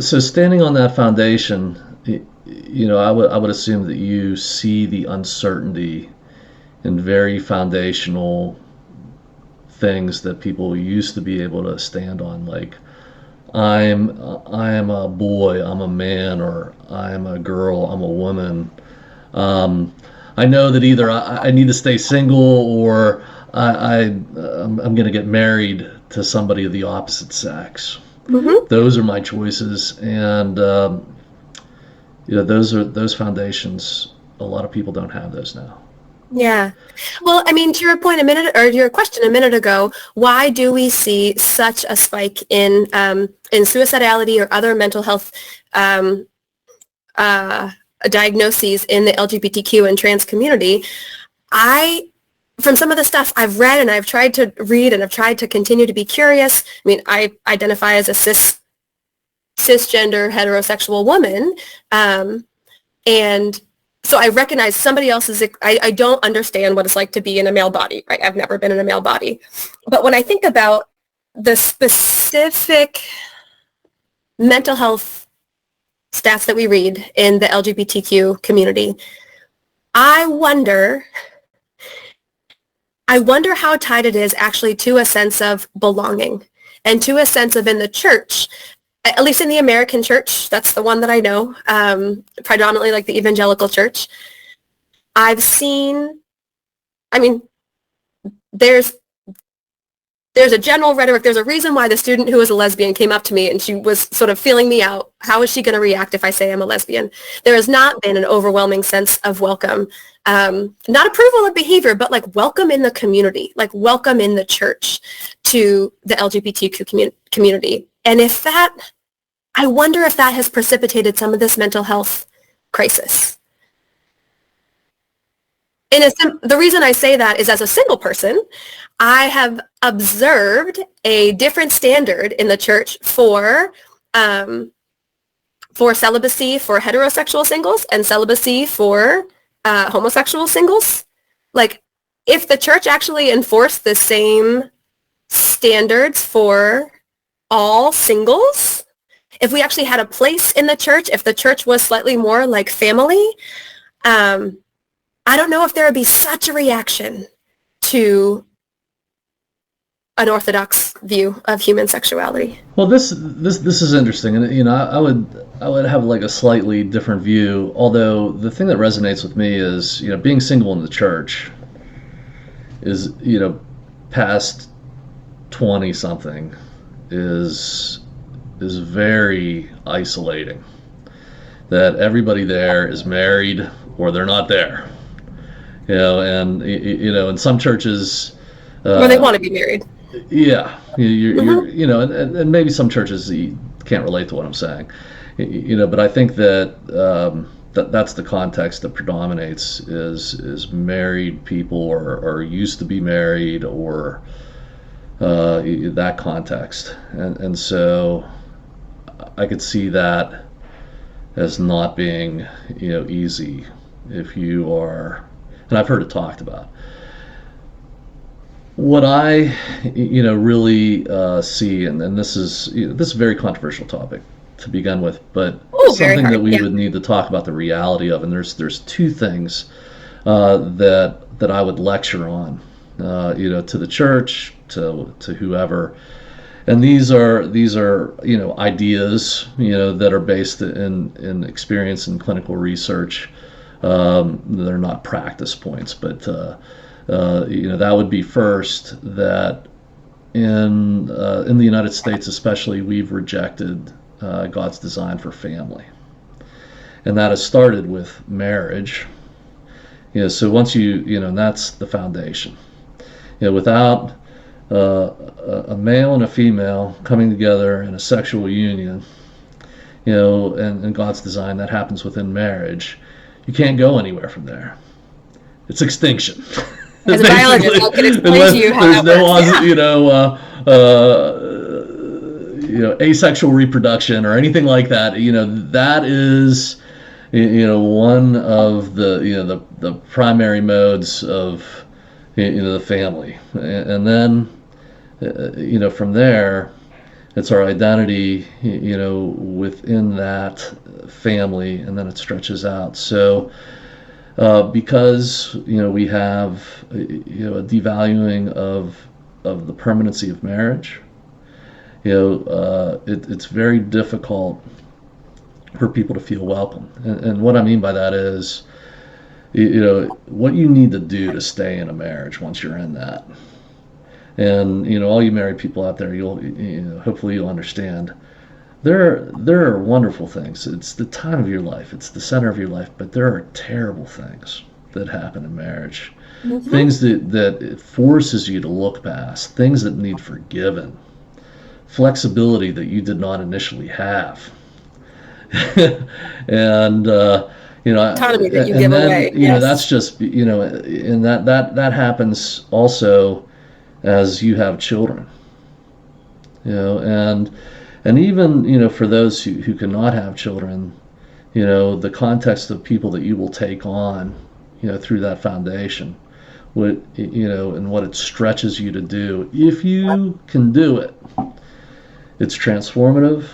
standing on that foundation, I would assume that you see the uncertainty in very foundational things that people used to be able to stand on, like I am a boy, I'm a man, or I'm a girl, I'm a woman. I know that either I need to stay single or I'm going to get married to somebody of the opposite sex. Mm-hmm. Those are my choices, and those foundations. A lot of people don't have those now. Yeah. Well, I mean, to your point your question a minute ago, why do we see such a spike in suicidality or other mental health diagnoses in the LGBTQ and trans community? From some of the stuff I've read and I've tried to read and I've tried to continue to be curious. I mean, I identify as a cisgender heterosexual woman, and so I recognize somebody else's, I don't understand what it's like to be in a male body, right? I've never been in a male body. But when I think about the specific mental health stats that we read in the LGBTQ community, I wonder how tied it is actually to a sense of belonging and to a sense of in the church, at least in the American church, that's the one that I know, predominantly like the evangelical church. I've seen, I mean, there's a general rhetoric. There's a reason why the student who was a lesbian came up to me and she was sort of feeling me out. How is she going to react if I say I'm a lesbian? There has not been an overwhelming sense of welcome. Not approval of behavior, but like welcome in the community, like welcome in the church to the LGBTQ community. And I wonder if that has precipitated some of this mental health crisis. The reason I say that is, as a single person, I have observed a different standard in the church for celibacy for heterosexual singles and celibacy for homosexual singles. Like, if the church actually enforced the same standards for all singles, if we actually had a place in the church, if the church was slightly more like family, I don't know if there would be such a reaction to an Orthodox view of human sexuality. Well, this is interesting, and I would have like a slightly different view. Although the thing that resonates with me is being single in the church is past 20 something is very isolating. That everybody there is married or they're not there. And in some churches, where they want to be married. Yeah, you're and maybe some churches you can't relate to what I'm saying, but I think that that's the context that predominates is married people or used to be married or that context, and so I could see that as not being easy if you are, and I've heard it talked about. what I, really see, and this is this is a very controversial topic to begin with, but Oh, very something that hard. we Yeah. would need to talk about the reality of. And there's two things that I would lecture on, to the church, to whoever. And these are ideas that are based in experience and clinical research. They're not practice points, but that would be first, that in the United States especially, we've rejected God's design for family, and that has started with marriage. So once and that's the foundation. Without a male and a female coming together in a sexual union, and God's design, that happens within marriage, you can't go anywhere from there. It's extinction. As a biologist, I can explain to you how There's that no, works. asexual reproduction or anything like that. That is, one of the primary modes of, the family. And then, from there, it's our identity, within that family, and then it stretches out. So, because we have a devaluing of the permanency of marriage, it's very difficult for people to feel welcome. And what I mean by that is, what you need to do to stay in a marriage once you're in that. And all you married people out there, hopefully you'll understand. There are wonderful things. It's the time of your life. It's the center of your life. But there are terrible things that happen in marriage. Mm-hmm. Things that it forces you to look past. Things that need forgiven. Flexibility that you did not initially have. And autonomy that you give away. Yes. That's just and that happens also as you have children. And even, for those who cannot have children, the context of people that you will take on, through that foundation, and what it stretches you to do. If you can do it, it's transformative,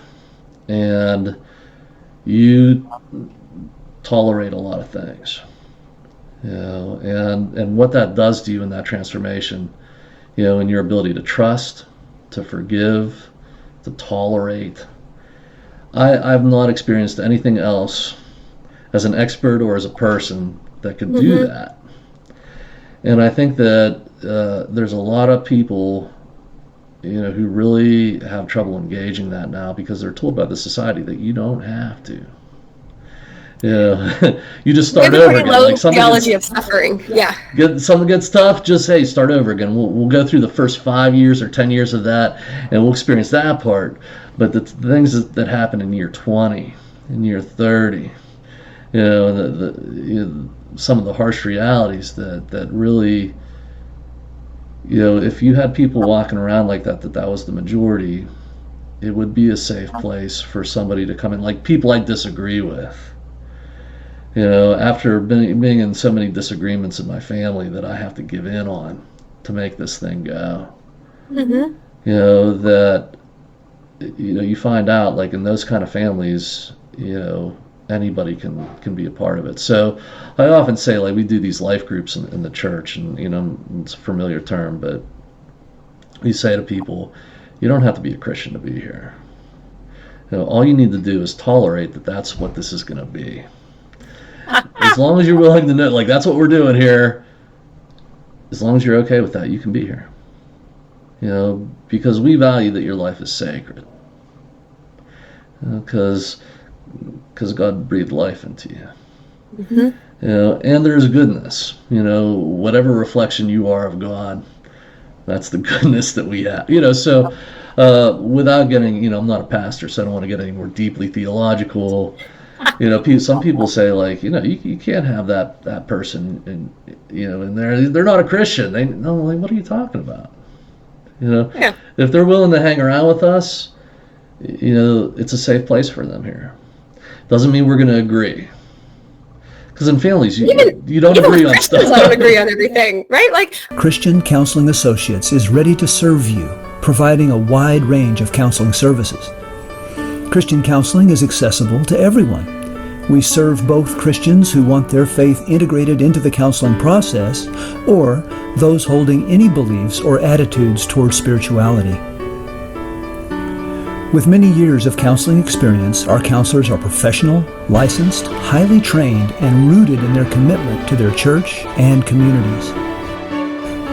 and you tolerate a lot of things. And what that does to you in that transformation, in your ability to trust, to forgive, to tolerate. I've not experienced anything else as an expert or as a person that could do that. And I think that there's a lot of people, who really have trouble engaging that now, because they're told by the society that you don't have to. You just start over again. Low theology of suffering. Yeah. Something gets tough, just start over again. We'll go through the first 5 years or 10 years of that, and we'll experience that part. But the things that happen in year 20, in year 30, some of the harsh realities that really, if you had people walking around like that was the majority, it would be a safe place for somebody to come in, like people I disagree with. After being in so many disagreements in my family that I have to give in on to make this thing go. Mm-hmm. That you find out, like, in those kind of families, anybody can be a part of it. So I often say, like, we do these life groups in the church, and it's a familiar term, but we say to people, you don't have to be a Christian to be here. All you need to do is tolerate that that's what this is going to be. As long as you're willing to know, like, that's what we're doing here, as long as you're okay with that, you can be here. Because we value that your life is sacred. Because God breathed life into you. Mm-hmm. And there's goodness. Whatever reflection you are of God, that's the goodness that we have. So without getting, I'm not a pastor, so I don't want to get any more deeply theological. Some people say, like, you can't have that person in there. They're not a Christian. Like, what are you talking about? Yeah. If they're willing to hang around with us, it's a safe place for them here. Doesn't mean we're going to agree, Because in families, you don't even agree with on Christians, stuff. I don't agree on everything, right? Like, Christian Counseling Associates is ready to serve you, providing a wide range of counseling services. Christian counseling is accessible to everyone. We serve both Christians who want their faith integrated into the counseling process, or those holding any beliefs or attitudes toward spirituality. With many years of counseling experience, our counselors are professional, licensed, highly trained, and rooted in their commitment to their church and communities.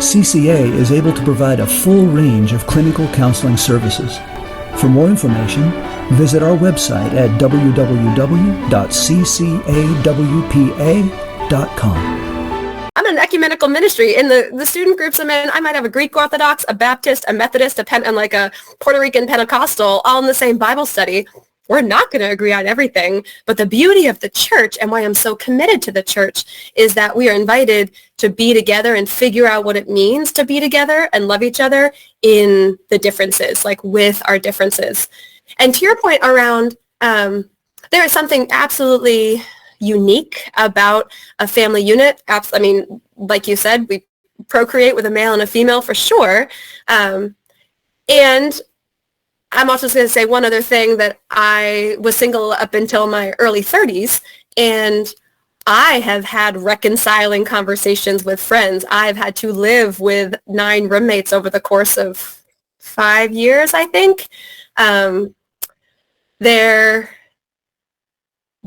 CCA is able to provide a full range of clinical counseling services. For more information, visit our website at www.ccawpa.com. I'm in an ecumenical ministry. In the student groups I'm in, I might have a Greek Orthodox, a Baptist, a Methodist, and like a Puerto Rican Pentecostal all in the same Bible study. We're not going to agree on everything, but the beauty of the church and why I'm so committed to the church is that we are invited to be together and figure out what it means to be together and love each other in the differences, like with our differences. And to your point around, there is something absolutely unique about a family unit. I mean, like you said, we procreate with a male and a female for sure. And I'm also going to say one other thing, that I was single up until my early 30s, and I have had reconciling conversations with friends. I've had to live with 9 roommates over the course of 5 years, I think.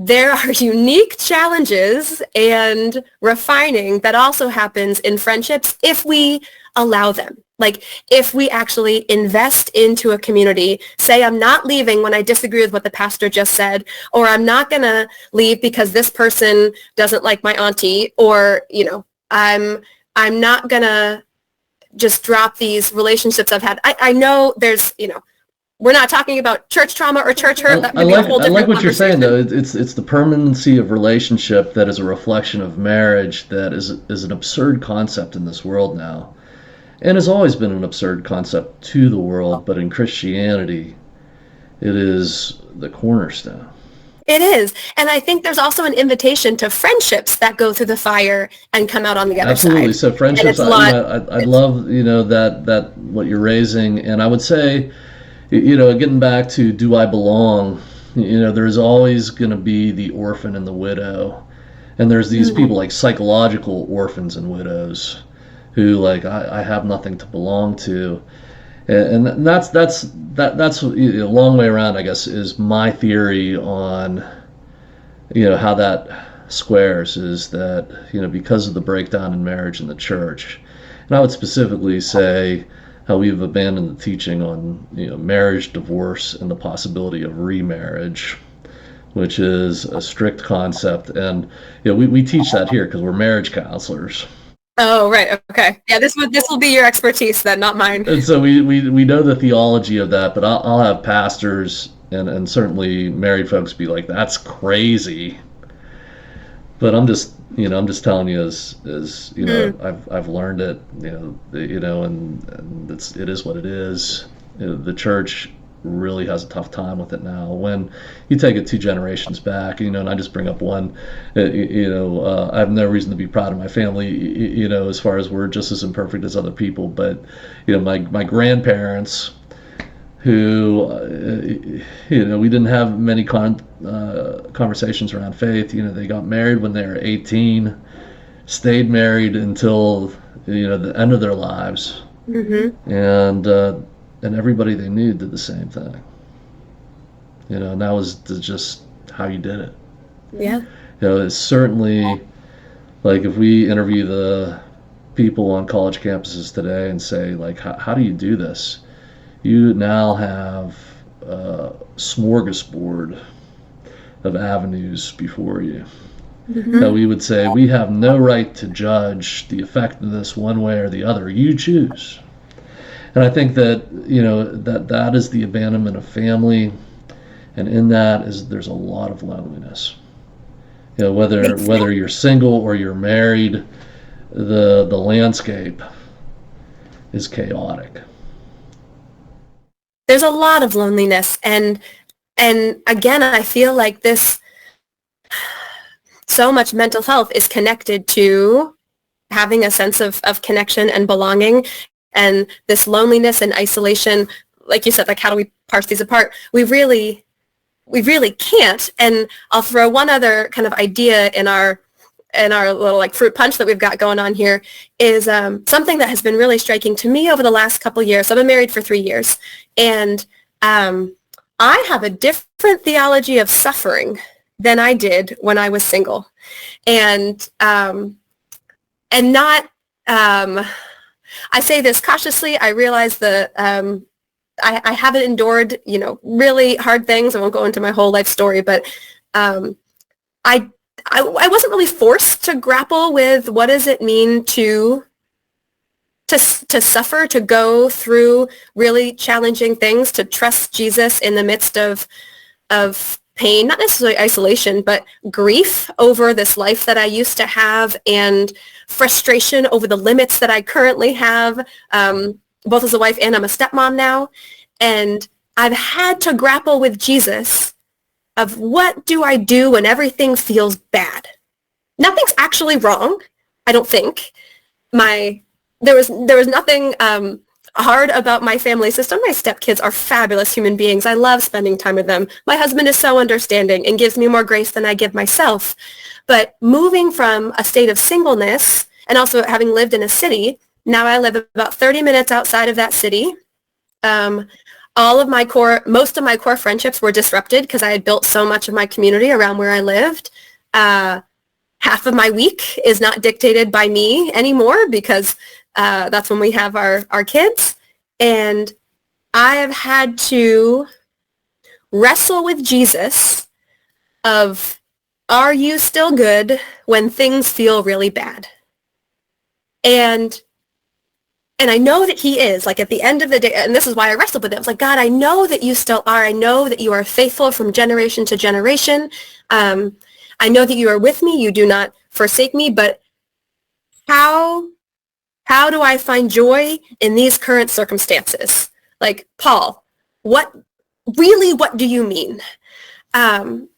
There are unique challenges and refining that also happens in friendships if we allow them. Like, if we actually invest into a community, say I'm not leaving when I disagree with what the pastor just said, or I'm not going to leave because this person doesn't like my auntie, or, I'm not going to just drop these relationships I've had. I know there's, we're not talking about church trauma or church hurt. That could be a whole different I like what you're saying, though. conversation. It's the permanency of relationship that is a reflection of marriage that is an absurd concept in this world now, and has always been an absurd concept to the world. But in Christianity, it is the cornerstone. It is. And I think there's also an invitation to friendships that go through the fire and come out on the other Absolutely. side. So friendships, And I love that what you're raising, and I would say, getting back to do I belong, there's always going to be the orphan and the widow. And there's these people like psychological orphans and widows who, like, I have nothing to belong to. And that's a long way around, I guess, is my theory on, how that squares, is that, because of the breakdown in marriage in the church. And I would specifically say how we've abandoned the teaching on marriage, divorce, and the possibility of remarriage, which is a strict concept. And we teach that here because we're marriage counselors. Oh, right. Okay. Yeah, this will be your expertise then, not mine. And so we know the theology of that, but I'll have pastors and certainly married folks be like, that's crazy. But I'm just telling you, as I've learned it, and it is what it is. The church really has a tough time with it now. When you take it 2 generations back, and I just bring up one, I have no reason to be proud of my family, as far as we're just as imperfect as other people. But my grandparents, who we didn't have many conversations around faith. They got married when they were 18, stayed married until the end of their lives, and everybody they knew did the same thing. And that was just how you did it. Yeah. It's certainly, like, if we interview the people on college campuses today and say, like, how do you do this? You now have a smorgasbord of avenues before you. That we would say, we have no right to judge the effectiveness one way or the other. You choose. And I think that that is the abandonment of family, and in that there's a lot of loneliness. Whether you're single or you're married, the landscape is chaotic. There's a lot of loneliness, and again, I feel like this so much mental health is connected to having a sense of connection and belonging, and this loneliness and isolation, like you said, like how do we parse these apart? We really can't. And I'll throw one other kind of idea in our little like fruit punch that we've got going on here is something that has been really striking to me over the last couple of years. I've been married for 3 years, and I have a different theology of suffering than I did when I was single, and not. I say this cautiously. I realize that I haven't endured, really hard things. I won't go into my whole life story, but I wasn't really forced to grapple with what does it mean to suffer, to go through really challenging things, to trust Jesus in the midst of pain, not necessarily isolation, but grief over this life that I used to have, and frustration over the limits that I currently have, both as a wife and I'm a stepmom now. And I've had to grapple with Jesus of what do I do when everything feels bad? Nothing's actually wrong, I don't think. There was nothing hard about my family system. My stepkids are fabulous human beings. I love spending time with them. My husband is so understanding and gives me more grace than I give myself. But moving from a state of singleness and also having lived in a city, now I live about 30 minutes outside of that city. Most of my core friendships were disrupted because I had built so much of my community around where I lived. Half of my week is not dictated by me anymore because that's when we have our kids. And I have had to wrestle with Jesus of, are you still good when things feel really bad? And I know that he is, like at the end of the day, and this is why I wrestled with it. I was like, God, I know that you still are. I know that you are faithful from generation to generation. I know that you are with me. You do not forsake me. But how do I find joy in these current circumstances? Like, Paul, what do you mean? And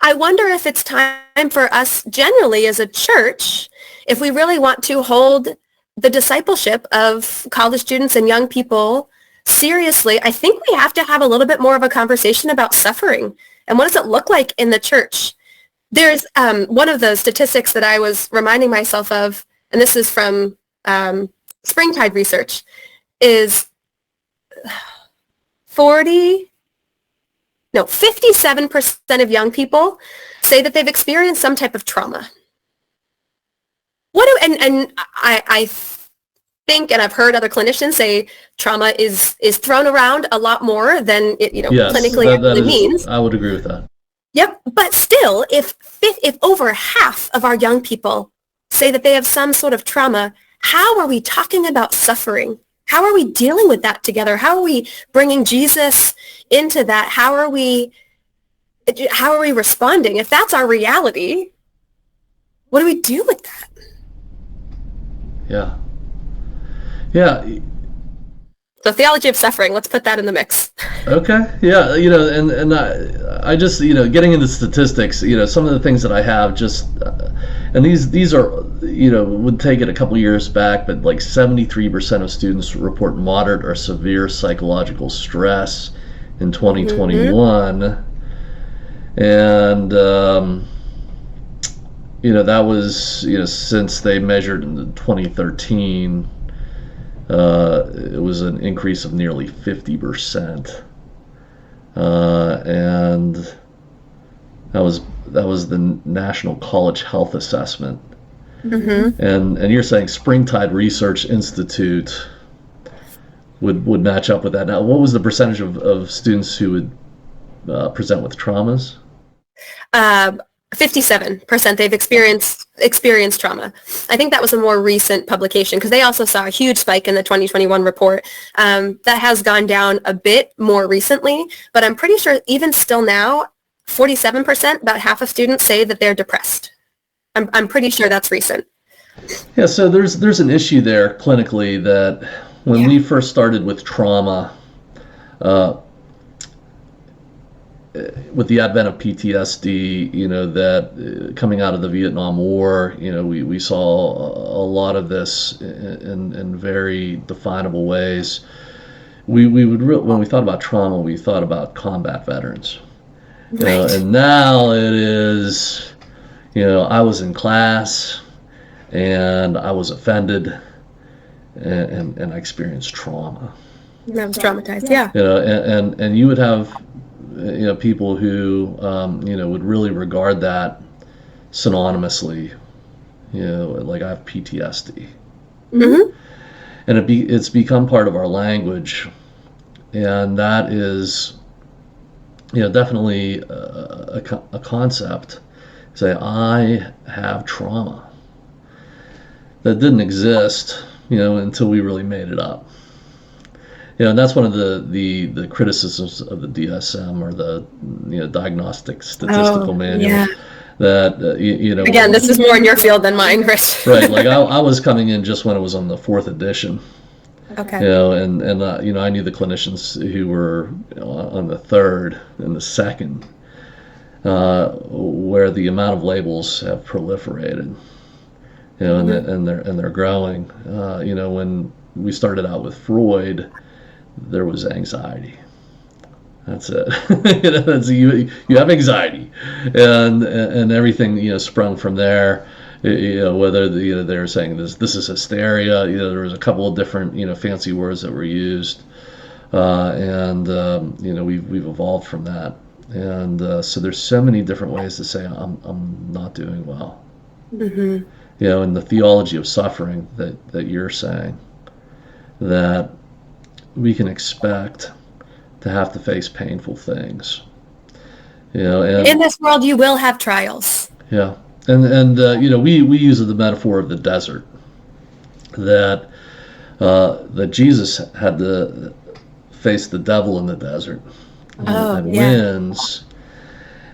I wonder if it's time for us generally as a church, if we really want to hold the discipleship of college students and young people seriously, I think we have to have a little bit more of a conversation about suffering and what does it look like in the church. There's one of the statistics that I was reminding myself of, and this is from Springtide research, is 57% of young people say that they've experienced some type of trauma. I think, and I've heard other clinicians say trauma is thrown around a lot more than it Yes, clinically actually means. I would agree with that. Yep, but still, if over half of our young people say that they have some sort of trauma, how are we talking about suffering? How are we dealing with that together? How are we bringing Jesus into that? How are we responding? If that's our reality, what do we do with that? Yeah. Yeah. The theology of suffering, let's put that in the mix. Okay. Yeah. And I just, getting into statistics, some of the things that I have just, and these are, would take it a couple years back, but like 73% of students report moderate or severe psychological stress in 2021. Mm-hmm. And, that was, since they measured in 2013, it was an increase of nearly 50%, and that was the National College Health Assessment. Mm-hmm. And you're saying Springtide Research Institute would match up with that. Now, what was the percentage of students who would present with traumas? 57%. They've experienced trauma. I think that was a more recent publication because they also saw a huge spike in the 2021 report. That has gone down a bit more recently, but I'm pretty sure even still now, 47%, about half of students say that they're depressed. I'm pretty sure that's recent. Yeah, so there's an issue there clinically that when we first started with trauma, with the advent of PTSD, that coming out of the Vietnam War, we saw a lot of this in very definable ways. When we thought about trauma, we thought about combat veterans. Right. And now it is, I was in class and I was offended and I experienced trauma. I was traumatized, yeah. And you would have, people who, would really regard that synonymously, like I have PTSD. Mm-hmm. And it's become part of our language. And that is, definitely a concept. Say, I have trauma. That didn't exist, until we really made it up. And that's one of the criticisms of the DSM, or the Diagnostic Statistical Manual. Yeah. That Again, this is more in your field than mine, Chris. Right. Like I was coming in just when it was on the 4th edition. Okay. And I knew the clinicians who were on the 3rd and the 2nd, where the amount of labels have proliferated. And they're growing. When we started out with Freud, there was anxiety. That's it. You have anxiety, and everything sprung from there. Whether they're saying this is hysteria. There was a couple of different fancy words that were used, and we've evolved from that. And so there's so many different ways to say I'm not doing well. Mm-hmm. And the theology of suffering that you're saying, that we can expect to have to face painful things. And in this world you will have trials. Yeah. And we use the metaphor of the desert, that Jesus had to face the devil in the desert, and wins.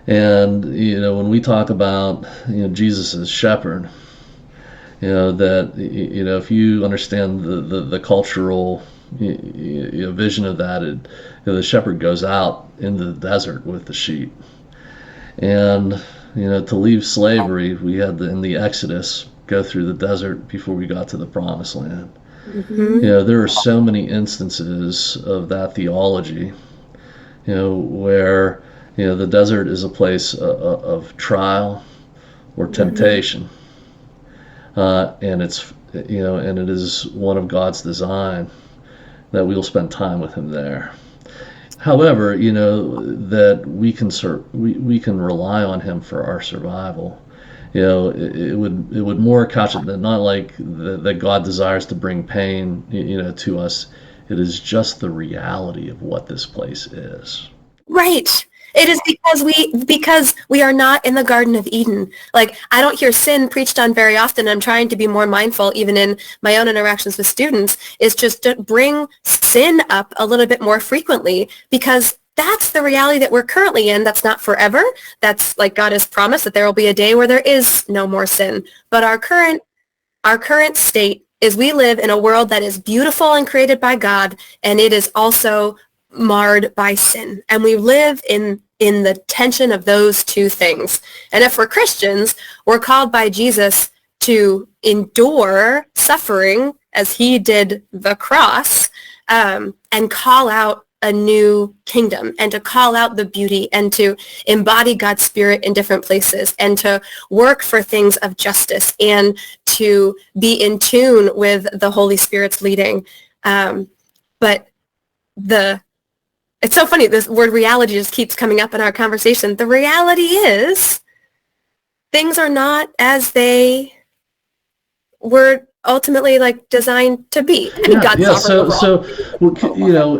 And when we talk about Jesus as shepherd, that if you understand the cultural vision of that, the shepherd goes out into the desert with the sheep, and to leave slavery, we had in the Exodus go through the desert before we got to the promised land. Mm-hmm. There are so many instances of that theology, where the desert is a place of trial or temptation, and it's and it is one of God's design that we'll spend time with Him there. However, that we can rely on Him for our survival. It would more couch it than not like that God desires to bring pain, to us. It is just the reality of what this place is. Right. It is because we are not in the Garden of Eden. Like, I don't hear sin preached on very often. I'm trying to be more mindful, even in my own interactions with students, is just to bring sin up a little bit more frequently, because that's the reality that we're currently in. That's not forever. That's like God has promised that there will be a day where there is no more sin. But our current state is we live in a world that is beautiful and created by God, and it is also marred by sin, and we live in the tension of those two things. And if we're Christians, we're called by Jesus to endure suffering as He did the cross, and call out a new kingdom, and to call out the beauty, and to embody God's Spirit in different places, and to work for things of justice, and to be in tune with the Holy Spirit's leading. But it's so funny, this word reality just keeps coming up in our conversation. The reality is things are not as they were ultimately designed to be. So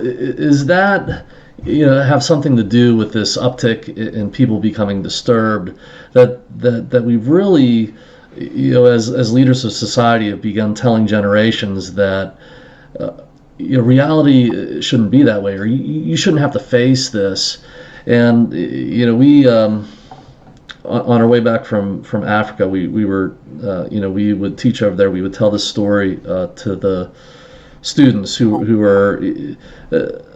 is that have something to do with this uptick in people becoming disturbed, that we've really as leaders of society have begun telling generations that reality shouldn't be that way, or you shouldn't have to face this. And we on our way back from Africa, we were we would teach over there. We would tell this story to the students who were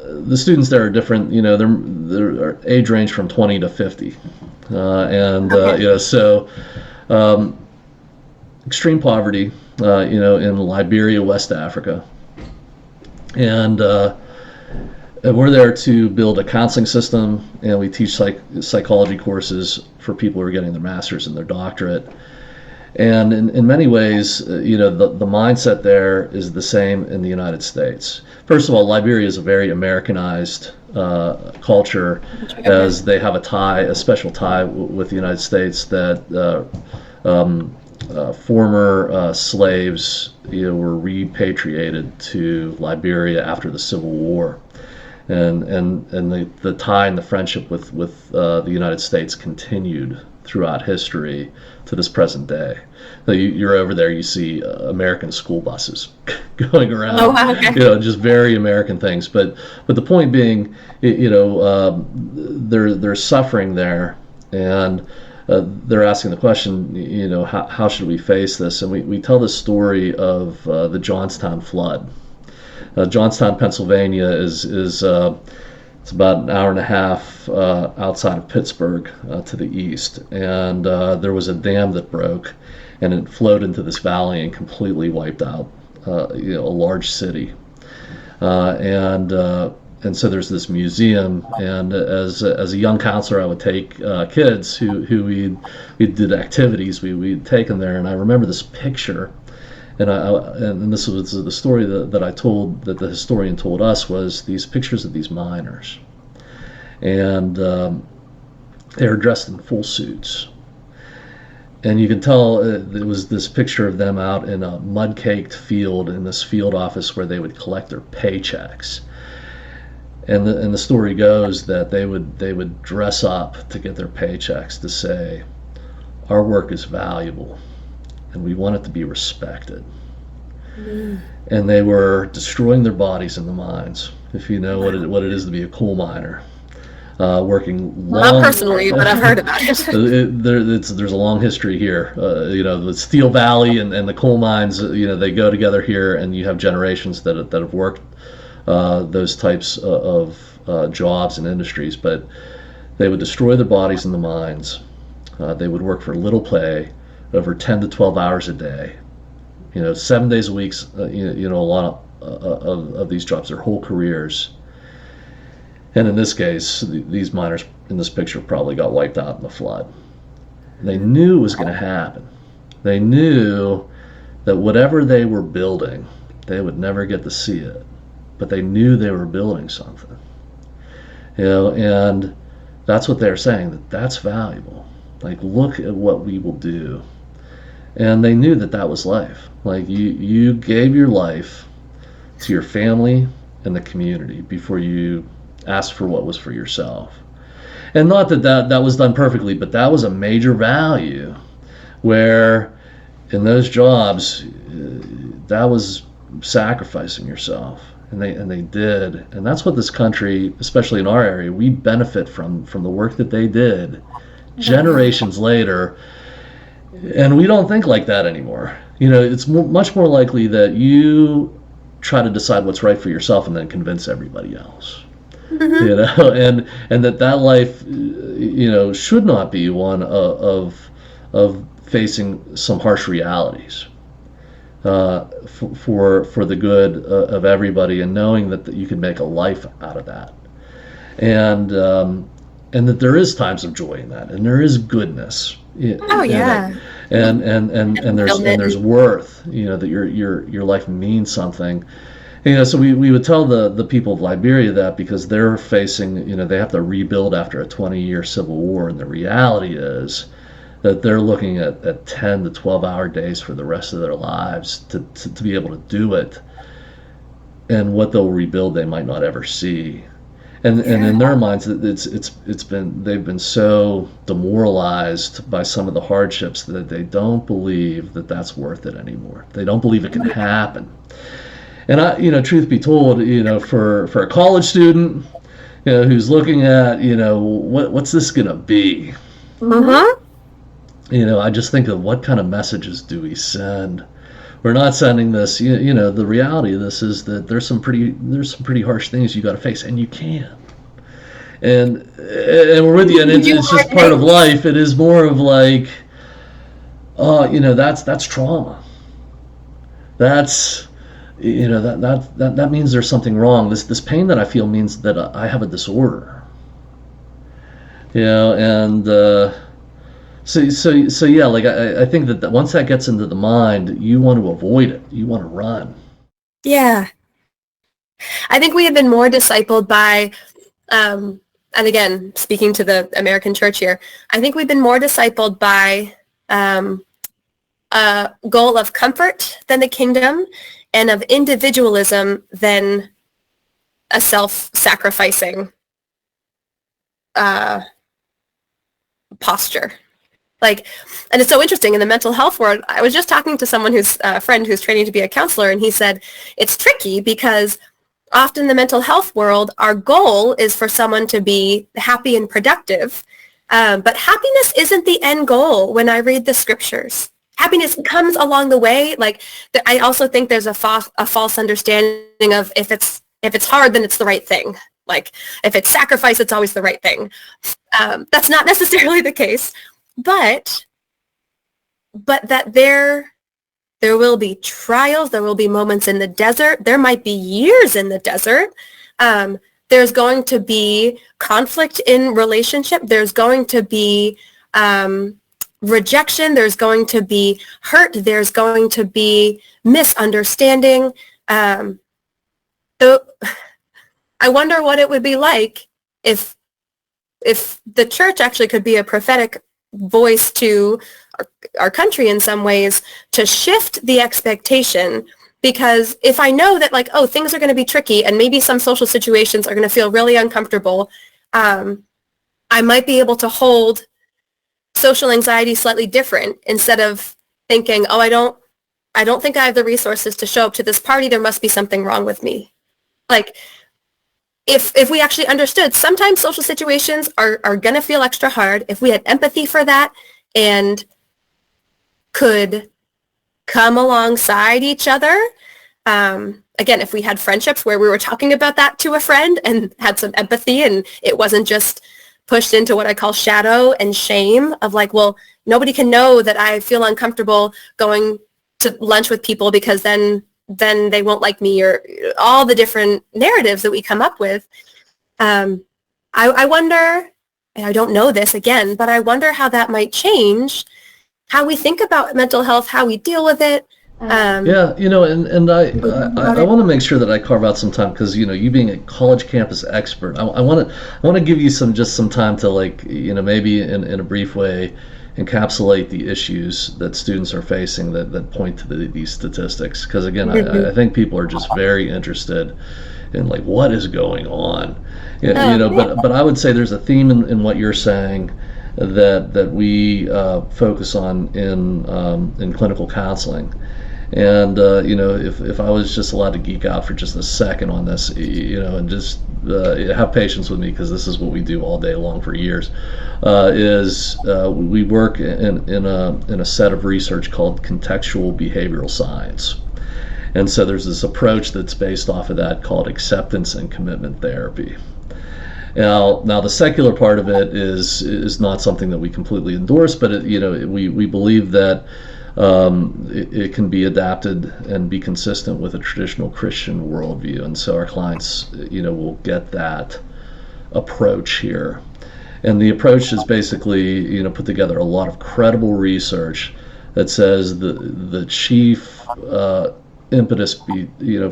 the students there are different. Their age range from 20 to 50, and so extreme poverty, in Liberia, West Africa, and we're there to build a counseling system, and we teach psychology courses for people who are getting their master's and their doctorate. And in many ways, the mindset there is the same in the United States. First of all, Liberia is a very Americanized culture, as they have a special tie with the United States, that former slaves were repatriated to Liberia after the Civil War. And the tie and the friendship with the United States continued throughout history to this present day. So you're over there, you see American school buses going around. Oh, wow, okay. Just very American things. But the point being, they're suffering there, and they're asking the question, how should we face this? And we tell the story of the Johnstown flood. Johnstown, Pennsylvania is it's about an hour and a half outside of Pittsburgh to the east, and there was a dam that broke, and it flowed into this valley and completely wiped out a large city. And so there's this museum, and as a young counselor, I would take kids who we did activities. We'd take them there, and I remember this picture. And this was the story that I told, that the historian told us, was these pictures of these miners. And they were dressed in full suits. And you can tell it was this picture of them out in a mud-caked field, in this field office where they would collect their paychecks. And the story goes that they would dress up to get their paychecks to say, our work is valuable, and we want it to be respected. Mm. And they were destroying their bodies in the mines, if you know what it is to be a coal miner, working long. Not personally, but I've heard about it. There's a long history here. The Steel Valley and the coal mines, they go together here, and you have generations that have worked those types of jobs and industries. But they would destroy their bodies in the mines. They would work for little pay, over 10 to 12 hours a day, 7 days a week, a lot of these jobs, their whole careers. And in this case, these miners in this picture probably got wiped out in the flood. They knew it was going to happen. They knew that whatever they were building, they would never get to see it, but they knew they were building something. And that's what they're saying, that's valuable. Like, look at what we will do. And they knew that was life. Like, you gave your life to your family and the community before you asked for what was for yourself. And not that was done perfectly, but that was a major value, where in those jobs, that was sacrificing yourself. And they did. And that's what this country, especially in our area, we benefit from the work that they did generations later. And we don't think like that anymore. It's much more likely that you try to decide what's right for yourself and then convince everybody else. Mm-hmm. And that life, should not be one of facing some harsh realities for the good of everybody, and knowing that you can make a life out of that, and that there is times of joy in that, and there is goodness. Oh yeah. And there's worth, that your life means something. So we would tell the people of Liberia that, because they're facing, they have to rebuild after a 20-year civil war, and the reality is that they're looking at 10 to 12-hour days for the rest of their lives to be able to do it, and what they'll rebuild they might not ever see. And in their minds, they've been so demoralized by some of the hardships that they don't believe that that's worth it anymore. They don't believe it can happen. And truth be told, for a college student, who's looking at, what's this gonna be? Mm-hmm. I just think of what kind of messages do we send, we're not sending this. The reality of this is that there's some pretty harsh things you got to face, and you can. And we're with you, and it's just part of life. It is more of like, that's trauma. That's, that means there's something wrong. This pain that I feel means that I have a disorder. And so yeah, like I think that once that gets into the mind, you want to avoid it. You want to run. Yeah. I think we have been more discipled by, and again, speaking to the American church here, I think we've been more discipled by a goal of comfort than the kingdom, and of individualism than a self-sacrificing posture. Like, and it's so interesting in the mental health world. I was just talking to someone who's a friend who's training to be a counselor, and he said it's tricky because often in the mental health world, our goal is for someone to be happy and productive, but happiness isn't the end goal when I read the scriptures. Happiness comes along the way. Like, I also think there's a false understanding of if it's hard, then it's the right thing. Like, if it's sacrifice, it's always the right thing. That's not necessarily the case, but that there will be trials, there will be moments in the desert, there might be years in the desert. There's going to be conflict in relationship, there's going to be rejection, there's going to be hurt, there's going to be misunderstanding. So I wonder what it would be like if the church actually could be a prophetic voice to our country in some ways, to shift the expectation. Because if I know that, like, oh, things are going to be tricky and maybe some social situations are going to feel really uncomfortable, I might be able to hold social anxiety slightly different, instead of thinking, oh, I don't think I have the resources to show up to this party, there must be something wrong with me. Like, if we actually understood sometimes social situations are going to feel extra hard, if we had empathy for that and could come alongside each other, again, if we had friendships where we were talking about that to a friend and had some empathy, and it wasn't just pushed into what I call shadow and shame of like, well, nobody can know that I feel uncomfortable going to lunch with people because then they won't like me, or all the different narratives that we come up with. I wonder, and I don't know this again, but I wonder how that might change how we think about mental health, how we deal with it. Yeah, and I want to make sure that I carve out some time, because you being a college campus expert, I want to give you some time to, like, maybe in a brief way encapsulate the issues that students are facing that point to these statistics, because again, I think people are just very interested in, like, what is going on. But I would say there's a theme in what you're saying that we focus on in clinical counseling. And if I was just allowed to geek out for just a second on this, and just have patience with me, because this is what we do all day long for years, we work in a set of research called contextual behavioral science. And so there's this approach that's based off of that called acceptance and commitment therapy. Now the secular part of it is not something that we completely endorse, but we believe that it can be adapted and be consistent with a traditional Christian worldview, and so our clients will get that approach here. And the approach is basically put together a lot of credible research that says the chief impetus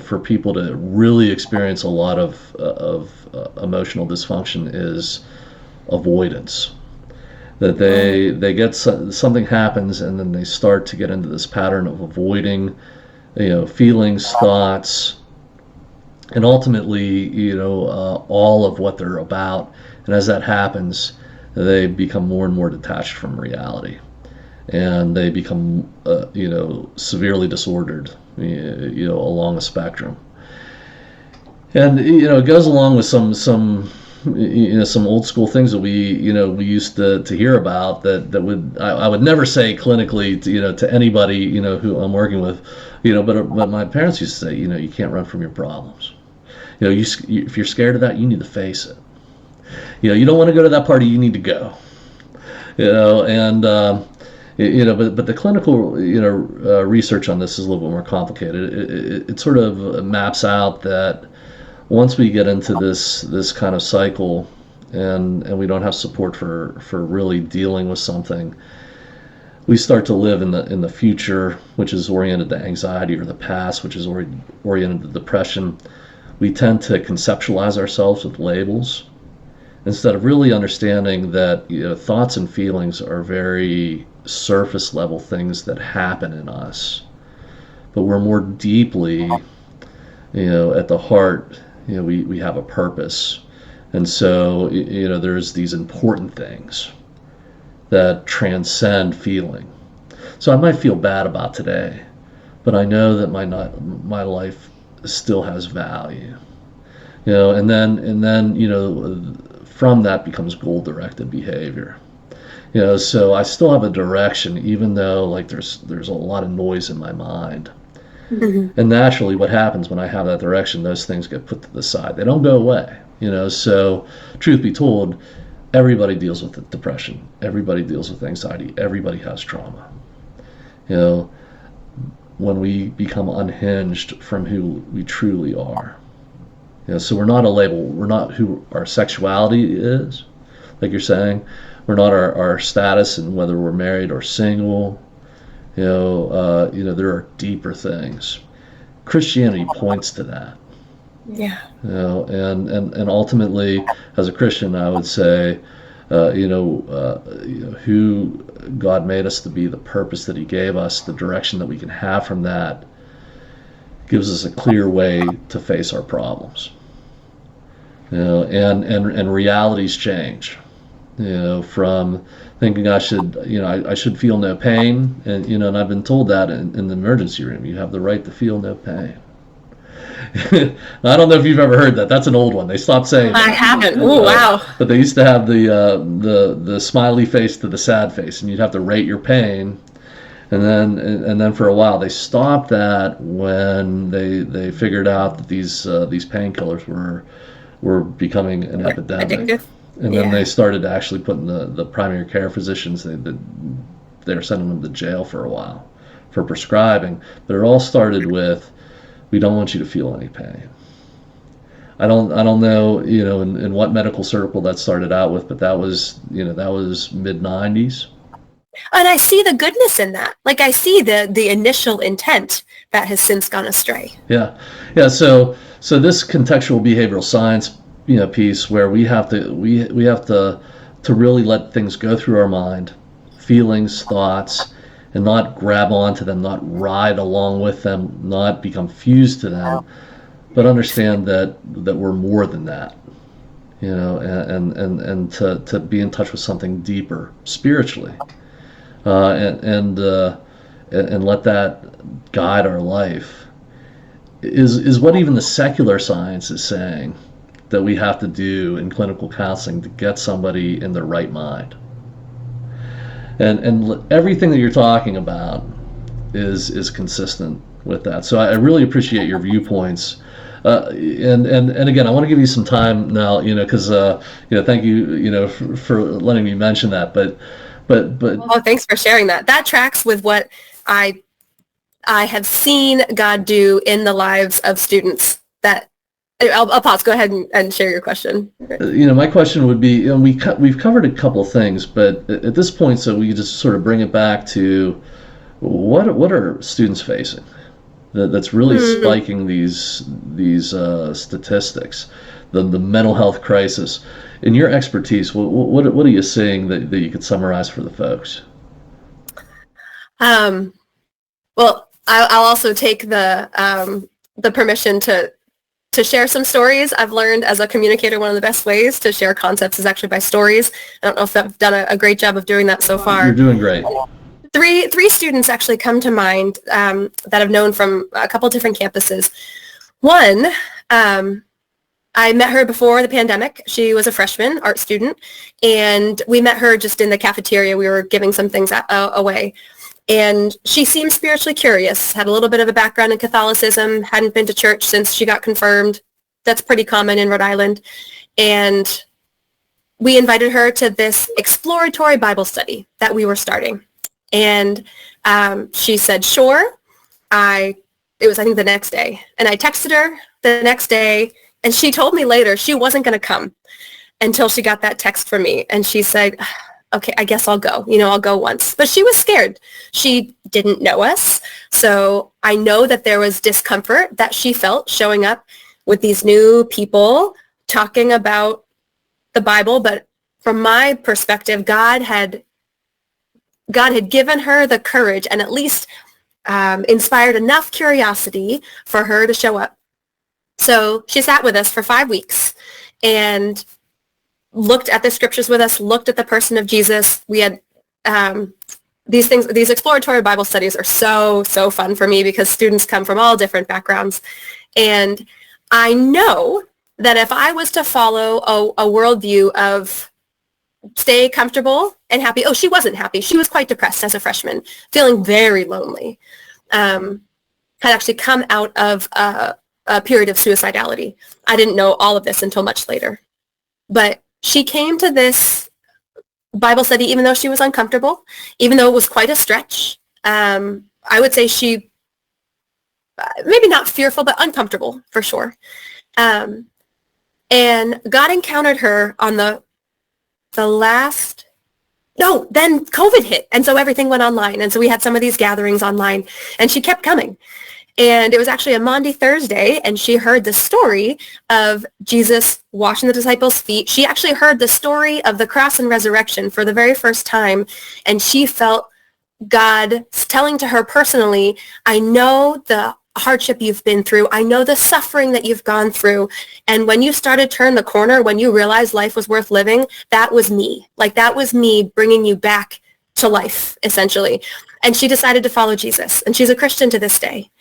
for people to really experience a lot of emotional dysfunction is avoidance. That they get something happens, and then they start to get into this pattern of avoiding feelings, thoughts, and ultimately all of what they're about. And as that happens, they become more and more detached from reality, and they become severely disordered along a spectrum. And it goes along with some some old school things that we used to hear about that would I would never say clinically to anybody who I'm working with, but my parents used to say, you can't run from your problems. If you're scared of that, you need to face it. You don't want to go to that party, you need to go. And but the clinical research on this is a little bit more complicated. It sort of maps out that once we get into this kind of cycle, and we don't have support for really dealing with something, we start to live in the future, which is oriented to anxiety, or the past, which is oriented to depression. We tend to conceptualize ourselves with labels instead of really understanding that thoughts and feelings are very surface level things that happen in us, but we're more deeply at the heart. We have a purpose, and so there's these important things that transcend feeling. So I might feel bad about today, but I know that my life still has value. And then from that becomes goal-directed behavior. So I still have a direction, even though there's a lot of noise in my mind. Mm-hmm. And naturally, what happens when I have that direction, those things get put to the side. They don't go away. So truth be told, everybody deals with depression. Everybody deals with anxiety. Everybody has trauma. When we become unhinged from who we truly are. So we're not a label. We're not who our sexuality is, like you're saying. We're not our status and whether we're married or single. There are deeper things. Christianity points to that. Yeah. And ultimately, as a Christian, I would say, who God made us to be, the purpose that He gave us, the direction that we can have from that, gives us a clear way to face our problems. And realities change. From thinking I should feel no pain, and I've been told that in the emergency room, you have the right to feel no pain. I don't know if you've ever heard that. That's an old one. They stopped saying that. I haven't. Oh, wow. But they used to have the smiley face to the sad face, and you'd have to rate your pain. And then for a while they stopped that when they figured out that these painkillers were becoming an epidemic. Addictive. And then they started actually putting the primary care physicians, they were sending them to jail for a while for prescribing. But it all started with, we don't want you to feel any pain. I don't know in what medical circle that started out with, but that was mid-90s. And I see the goodness in that. I see the initial intent that has since gone astray. Yeah. So this contextual behavioral science piece where we have to really let things go through our mind, feelings, thoughts, and not grab onto them, not ride along with them, not become fused to them, but understand that we're more than that, and to be in touch with something deeper spiritually, and let that guide our life is what even the secular science is saying that we have to do in clinical counseling to get somebody in their right mind. And everything that you're talking about is consistent with that. So I really appreciate your viewpoints. And again, I want to give you some time now, because thank you, for letting me mention that. But oh, thanks for sharing that. That tracks with what I have seen God do in the lives of students. That I'll pause. Go ahead and share your question. My question would be, we've covered a couple of things, but at this point, so we just sort of bring it back to what are students facing that's really spiking these statistics, the mental health crisis. In your expertise, what are you seeing that you could summarize for the folks? Well, I'll also take the permission to share some stories. I've learned as a communicator, one of the best ways to share concepts is actually by stories. I don't know if I've done a great job of doing that so far. You're doing great. Three students actually come to mind that I've known from a couple different campuses. One I met her before the pandemic. She was a freshman art student, and we met her just in the cafeteria. We were giving some things away. And she seemed spiritually curious, had a little bit of a background in Catholicism, hadn't been to church since she got confirmed. That's pretty common in Rhode Island. And we invited her to this exploratory Bible study that we were starting. And she said, sure. It was, I think, the next day. And I texted her the next day, and she told me later she wasn't going to come until she got that text from me. And she said, okay, I guess I'll go. I'll go once. But she was scared. She didn't know us. So I know that there was discomfort that she felt showing up with these new people talking about the Bible. But from my perspective, God had given her the courage and at least inspired enough curiosity for her to show up. So she sat with us for 5 weeks and looked at the scriptures with us, looked at the person of Jesus. We had these exploratory Bible studies are so fun for me because students come from all different backgrounds. And I know that if I was to follow a worldview of stay comfortable and happy, she wasn't happy. She was quite depressed as a freshman, feeling very lonely. Had actually come out of a period of suicidality. I didn't know all of this until much later. But she came to this Bible study even though she was uncomfortable, even though it was quite a stretch. I would say she, maybe not fearful, but uncomfortable for sure. And God encountered her on then COVID hit. And so everything went online. And so we had some of these gatherings online, and she kept coming. And it was actually a Maundy Thursday, and she heard the story of Jesus washing the disciples' feet. She actually heard the story of the cross and resurrection for the very first time, and she felt God telling to her personally, I know the hardship you've been through. I know the suffering that you've gone through. And when you started to turn the corner, when you realized life was worth living, that was me. Like, that was me bringing you back to life, essentially. And she decided to follow Jesus, and she's a Christian to this day.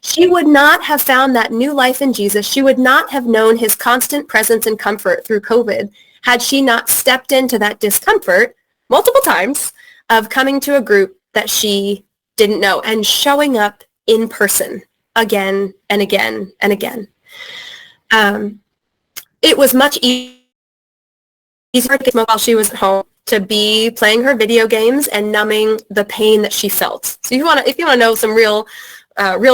She would not have found that new life in Jesus. She would not have known his constant presence and comfort through COVID had she not stepped into that discomfort multiple times of coming to a group that she didn't know and showing up in person again and again and again. It was much easier while she was at home to be playing her video games and numbing the pain that she felt. So if you want to know some real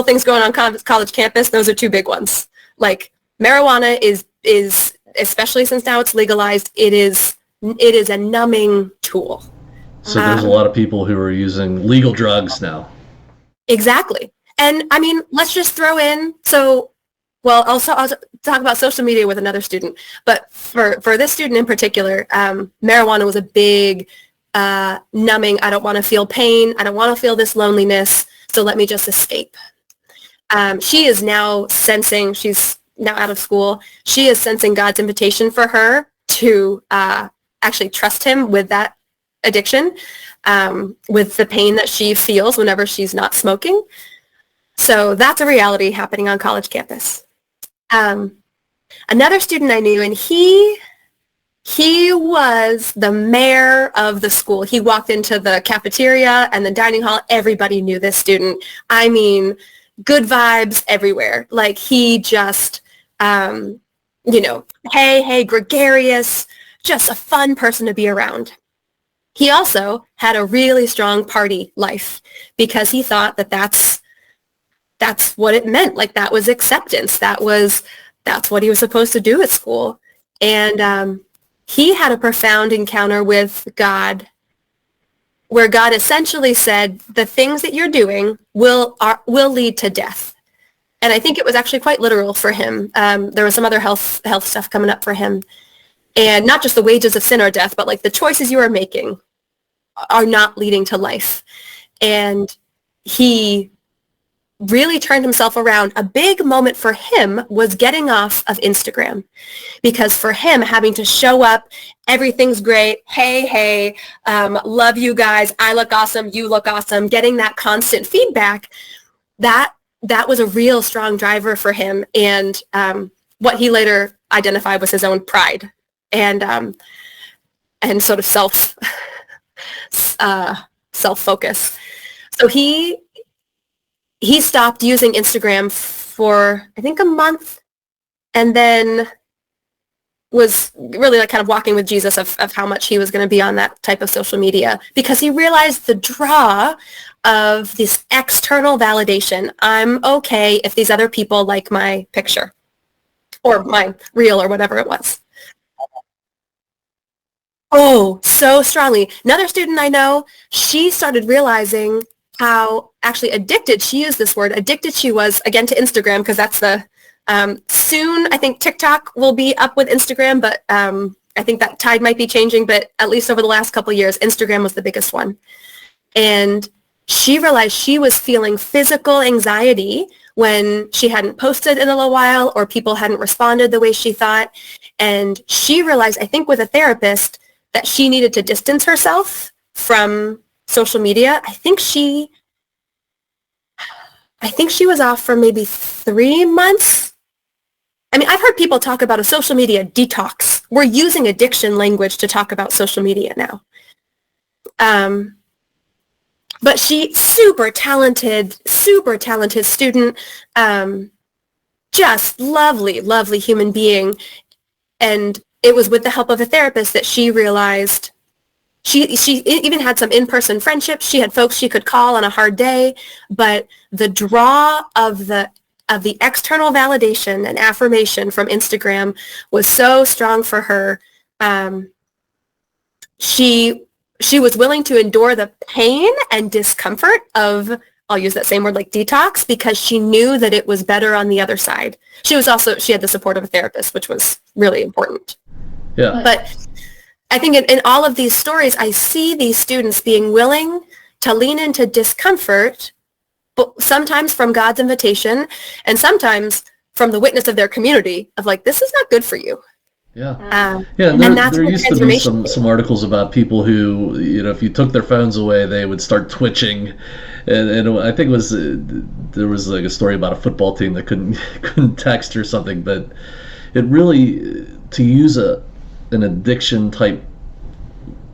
things going on college campus, those are two big ones. Like, marijuana is especially since now it's legalized, it is a numbing tool. So there's a lot of people who are using legal drugs now. Exactly. And I mean, let's just throw in, I'll talk about social media with another student, but for this student in particular, marijuana was a big numbing. I don't want to feel pain. I don't want to feel this loneliness. So let me just escape. She is now sensing, she's now out of school, she is sensing God's invitation for her to actually trust him with that addiction, with the pain that she feels whenever she's not smoking. So that's a reality happening on college campus. Another student I knew, and he was the mayor of the school. He walked into the cafeteria and the dining hall. Everybody knew this student. I mean, good vibes everywhere. Like, he just, hey, gregarious, just a fun person to be around. He also had a really strong party life because he thought that that's what it meant. Like, that was acceptance. That's what he was supposed to do at school. And he had a profound encounter with God where God essentially said, the things that you're doing will lead to death. And I think it was actually quite literal for him. There was some other health stuff coming up for him. And not just the wages of sin are death, but like the choices you are making are not leading to life. And he really turned himself around. A big moment for him was getting off of Instagram, because for him, having to show up, everything's great, hey, love you guys, I look awesome, you look awesome, getting that constant feedback, that was a real strong driver for him. And what he later identify was his own pride and sort of self-focus. So he stopped using Instagram for, I think, a month, and then was really like kind of walking with Jesus of how much he was going to be on that type of social media, because he realized the draw of this external validation. I'm okay if these other people like my picture or my reel or whatever it was. Oh, so strongly. Another student I know, she started realizing how actually addicted, she used this word, addicted she was, again, to Instagram, because that's the, soon I think TikTok will be up with Instagram, but I think that tide might be changing, but at least over the last couple of years, Instagram was the biggest one. And she realized she was feeling physical anxiety when she hadn't posted in a little while or people hadn't responded the way she thought. And she realized, I think with a therapist, that she needed to distance herself from social media. I think she was off for maybe 3 months. I mean, I've heard people talk about a social media detox. We're using addiction language to talk about social media now. But she, super talented student, just lovely human being. And it was with the help of a therapist that she realized she even had some in-person friendships. She had folks she could call on a hard day, but the draw of the external validation and affirmation from Instagram was so strong for her. She was willing to endure the pain and discomfort of, I'll use that same word, like detox, because she knew that it was better on the other side. She had the support of a therapist, which was really important. Yeah. But I think in all of these stories, I see these students being willing to lean into discomfort, but sometimes from God's invitation and sometimes from the witness of their community of like, this is not good for you. Yeah. There used to be some articles about people who, if you took their phones away, they would start twitching. And I think there was like a story about a football team that couldn't text or something, but it really, to use an addiction type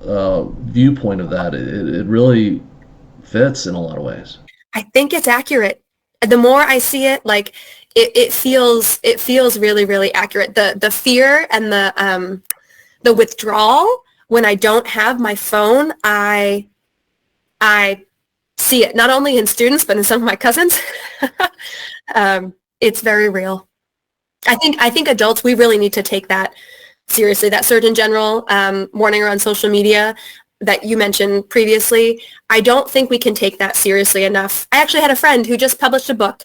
viewpoint of that, it really fits in a lot of ways. I think it's accurate. The more I see it, like it feels really, really accurate. The fear and the withdrawal when I don't have my phone, I see it not only in students but in some of my cousins. It's very real. I think adults, we really need to take that seriously. That Surgeon General warning around social media that you mentioned previously, I don't think we can take that seriously enough. I actually had a friend who just published a book,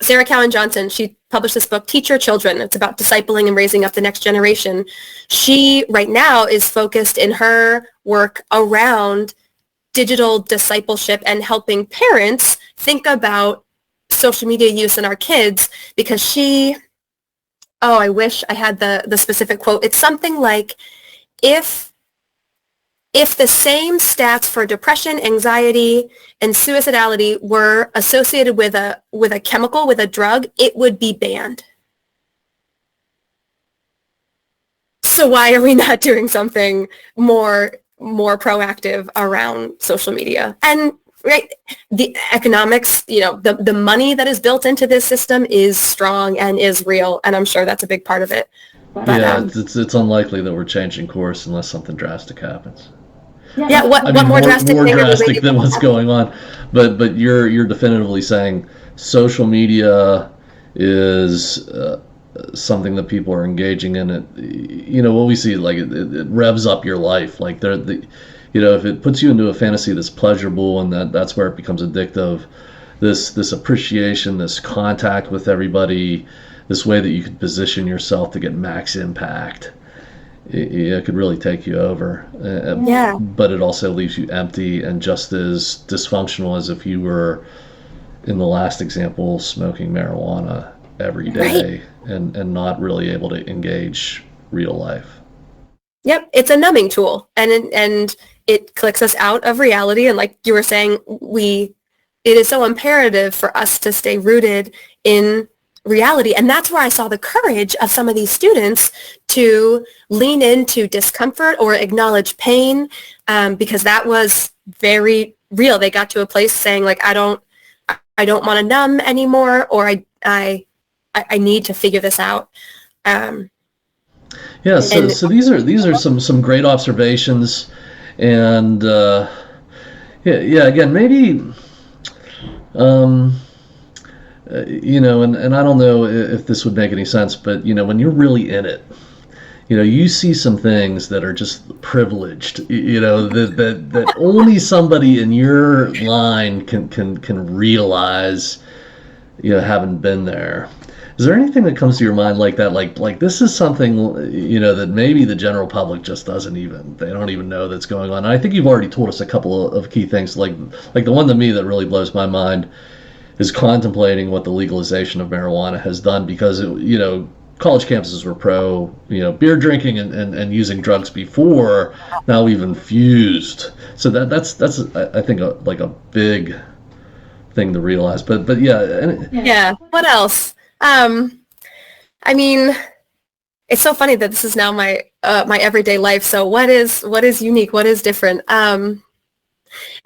Sarah Cowan Johnson. She published this book, Teach Your Children. It's about discipling and raising up the next generation. She right now is focused in her work around digital discipleship and helping parents think about social media use in our kids, because I wish I had the specific quote. It's something like, if the same stats for depression, anxiety, and suicidality were associated with a chemical, with a drug, it would be banned. So why are we not doing something more proactive around social media? And right, the economics, the money that is built into this system is strong and is real, and I'm sure that's a big part of it. But, it's unlikely that we're changing course unless something drastic happens. Yeah, what more drastic more drastic than what's going on. But you're definitively saying social media is something that people are engaging in. It, what we see, like it revs up your life. Like if it puts you into a fantasy that's pleasurable, and that's where it becomes addictive. This appreciation, this contact with everybody, this way that you could position yourself to get max impact. It could really take you over. But it also leaves you empty and just as dysfunctional as if you were, in the last example, smoking marijuana every day, right, and not really able to engage real life. Yep, it's a numbing tool, and it clicks us out of reality. And like you were saying, it is so imperative for us to stay rooted in reality. And that's where I saw the courage of some of these students to lean into discomfort or acknowledge pain, because that was very real. They got to a place saying, like, I don't want to numb anymore, or I need to figure this out. Yeah, so these are some great observations, and again, maybe and I don't know if this would make any sense, but when you're really in it, you see some things that are just privileged, that only somebody in your line can realize, having been there. Is there anything that comes to your mind like that? Like this is something, that maybe the general public just they don't even know that's going on. And I think you've already told us a couple of key things, like the one to me that really blows my mind is contemplating what the legalization of marijuana has done, because college campuses were pro, beer drinking and using drugs before. Now we've infused. So that's I think like a big thing to realize. But yeah. What else? I mean, it's so funny that this is now my everyday life. So what is unique? What is different? I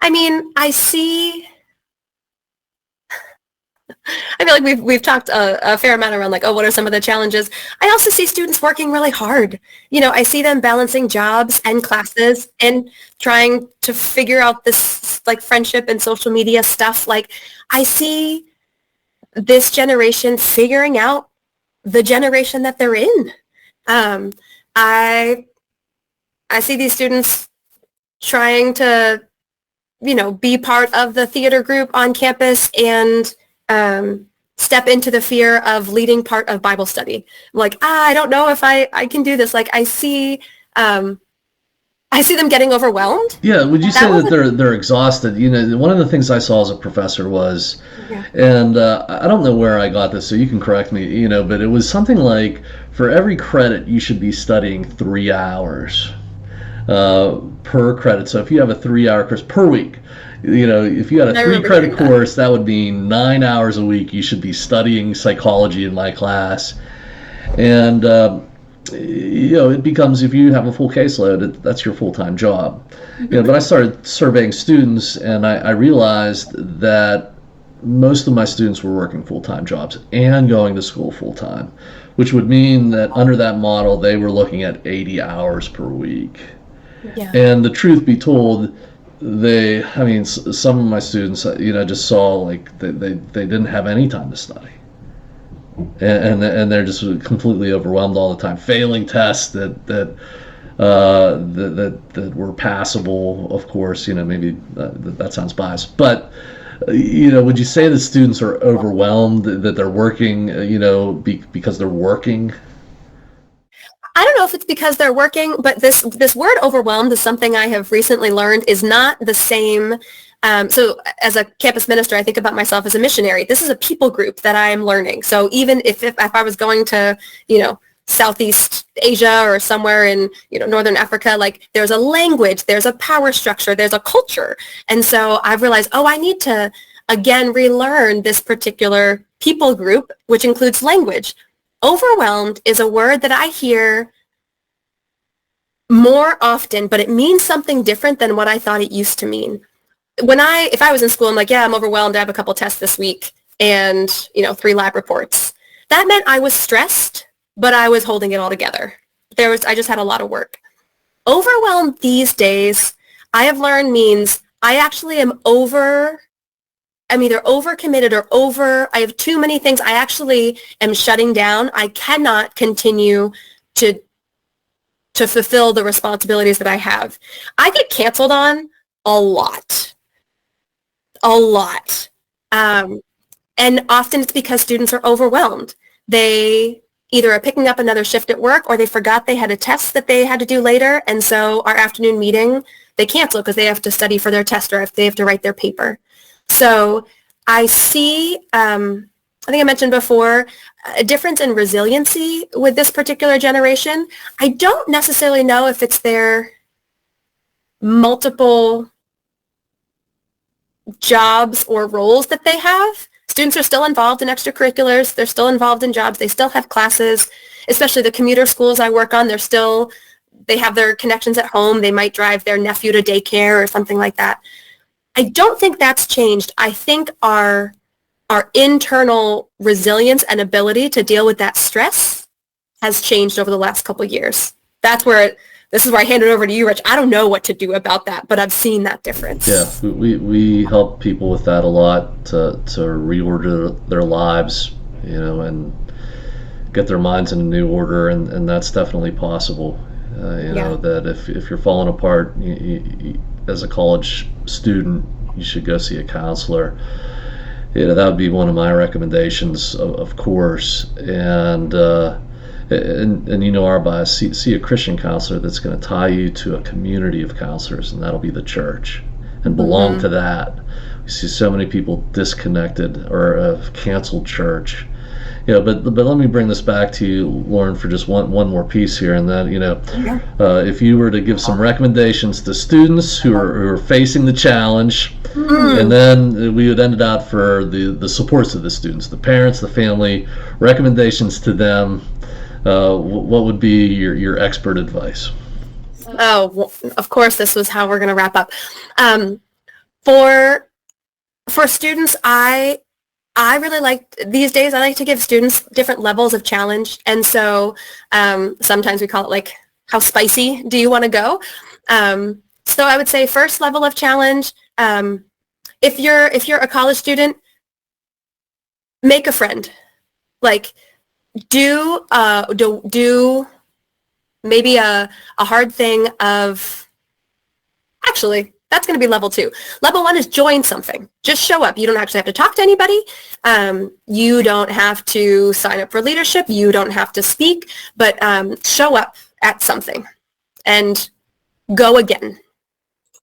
mean, I feel like we've talked a fair amount around, like, what are some of the challenges? I also see students working really hard. I see them balancing jobs and classes and trying to figure out this, like, friendship and social media stuff. Like, I see this generation figuring out the generation that they're in. I see these students trying to, be part of the theater group on campus and step into the fear of leading part of Bible study. I'm like, I don't know if I can do this. Like, I see them getting overwhelmed. Yeah, would you say that they're exhausted? One of the things I saw as a professor was, and I don't know where I got this, so you can correct me, but it was something like, for every credit, you should be studying 3 hours per credit. So if you have a 3-hour course per week, if you had a 3-credit course, that would mean 9 hours a week you should be studying psychology in my class. And it becomes, if you have a full caseload, that's your full-time job. But I started surveying students, and I realized that most of my students were working full-time jobs and going to school full-time, which would mean that under that model, they were looking at 80 hours per week. Yeah. And the truth be told, some of my students, just saw like they didn't have any time to study. And they're just completely overwhelmed all the time, failing tests that were passable. Of course, maybe that sounds biased, but would you say that students are overwhelmed, that they're working, because they're working? I don't know if it's because they're working, but this word overwhelmed is something I have recently learned is not the same. So as a campus minister, I think about myself as a missionary. This is a people group that I am learning. So even if I was going to, Southeast Asia or somewhere in, Northern Africa, like, there's a language, there's a power structure, there's a culture. And so I've realized, I need to, again, relearn this particular people group, which includes language. Overwhelmed is a word that I hear more often, but it means something different than what I thought it used to mean. If I was in school, I'm like, I'm overwhelmed, I have a couple tests this week and, 3 lab reports. That meant I was stressed, but I was holding it all together. I just had a lot of work. Overwhelmed these days, I have learned means I actually am I'm either overcommitted or I have too many things. I actually am shutting down. I cannot continue to fulfill the responsibilities that I have. I get canceled on a lot. And often it's because students are overwhelmed. They either are picking up another shift at work, or they forgot they had a test that they had to do later. And so our afternoon meeting, they cancel because they have to study for their test, or if they have to write their paper. So I see, I think I mentioned before, a difference in resiliency with this particular generation. I don't necessarily know if it's their multiple jobs or roles that they have. students are still involved in extracurriculars. They're still involved in jobs. They still have classes, especially the commuter schools I work on. They have their connections at home. They might drive their nephew to daycare or something like that. I don't think that's changed. I think our internal resilience and ability to deal with that stress has changed over the last couple of years. This is where I hand it over to you, Rich. I don't know what to do about that, but I've seen that difference. Yeah, we help people with that a lot to reorder their lives, and get their minds in a new order, and that's definitely possible. That if you're falling apart, you, as a college student, you should go see a counselor. That would be one of my recommendations, of course. And our bias, see a Christian counselor that's going to tie you to a community of counselors, and that'll be the church, and belong to that. We see so many people disconnected or have canceled church. But let me bring this back to you, Lauren, for just one more piece here, and that if you were to give some recommendations to students who are facing the challenge, and then we would end it out for the supports of the students, the parents, the family, recommendations to them. What would be your expert advice? Oh, well, of course, this was how we're going to wrap up. For students, I really these days, I like to give students different levels of challenge. And so sometimes we call it like, how spicy do you want to go? So I would say first level of challenge, if you're a college student, make a friend. Like, do maybe a hard thing of, actually, that's going to be level 2. Level 1 is join something. Just show up. You don't actually have to talk to anybody. You don't have to sign up for leadership. You don't have to speak, but show up at something and go again.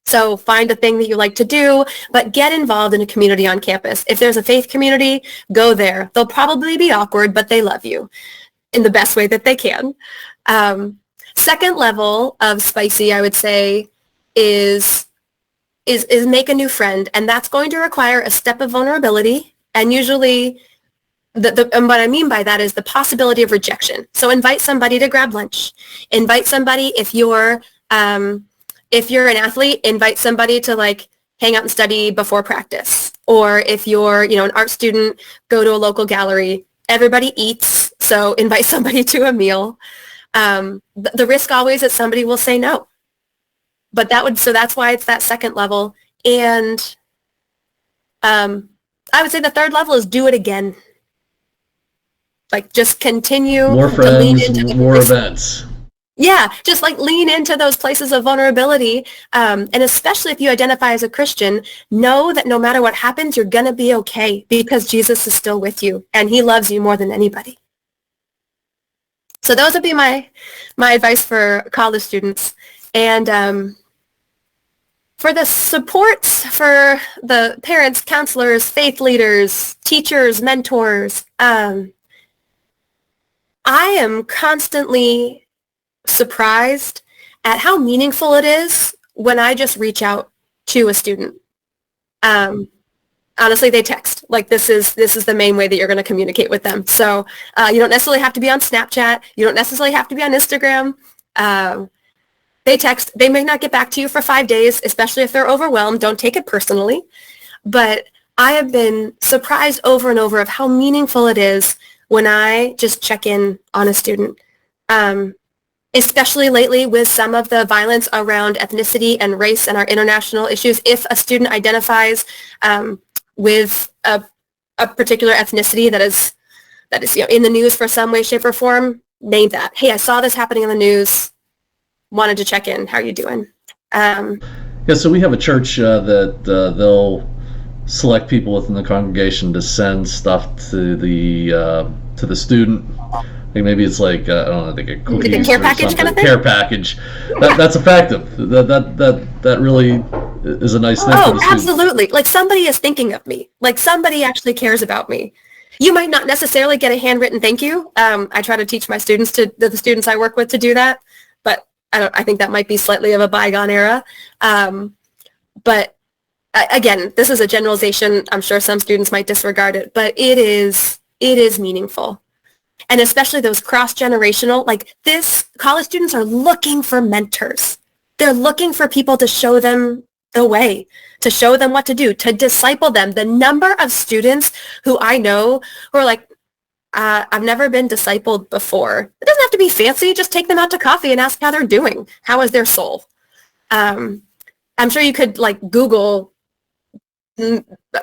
So find a thing that you like to do, but get involved in a community on campus. If there's a faith community, go there. They'll probably be awkward, but they love you in the best way that they can. Second level of spicy, I would say, is make a new friend, and that's going to require a step of vulnerability, and usually and what I mean by that is the possibility of rejection. So invite somebody to grab lunch. Invite somebody, if you're an athlete, invite somebody to hang out and study before practice. Or if you're an art student, go to a local gallery. Everybody eats, so invite somebody to a meal. The risk always that somebody will say no. But that's why it's that second level. And I would say the third level is do it again. Just continue. More to lean friends, into more events. Yeah, just lean into those places of vulnerability. And especially if you identify as a Christian, know that no matter what happens, you're going to be okay because Jesus is still with you and he loves you more than anybody. So those would be my advice for college students. And for the supports for the parents, counselors, faith leaders, teachers, mentors, I am constantly surprised at how meaningful it is when I just reach out to a student. Honestly, they text. This is the main way that you're going to communicate with them. So you don't necessarily have to be on Snapchat. You don't necessarily have to be on Instagram. They text. They may not get back to you for 5 days, especially if they're overwhelmed. Don't take it personally. But I have been surprised over and over of how meaningful it is when I just check in on a student. Especially lately with some of the violence around ethnicity and race and our international issues. If a student identifies with a particular ethnicity that is in the news for some way, shape, or form, name that. Hey, I saw this happening in the news. Wanted to check in. How are you doing? So we have a church that they'll select people within the congregation to send stuff to the student. Maybe it's I don't know, they get cookies like a care or package something. kind of thing? Care package. That's effective. That really is a nice thing for the student. Absolutely. Somebody is thinking of me. Somebody actually cares about me. You might not necessarily get a handwritten thank you. I try to teach my students the students I work with to do that, but I think that might be slightly of a bygone era. But again, this is a generalization. I'm sure some students might disregard it, but it is meaningful. And especially those cross-generational, like this, college students are looking for mentors. They're looking for people to show them the way, to show them what to do, to disciple them. The number of students who I know who are like, I've never been discipled before. It doesn't have to be fancy. Just take them out to coffee and ask how they're doing. How is their soul? I'm sure you could like Google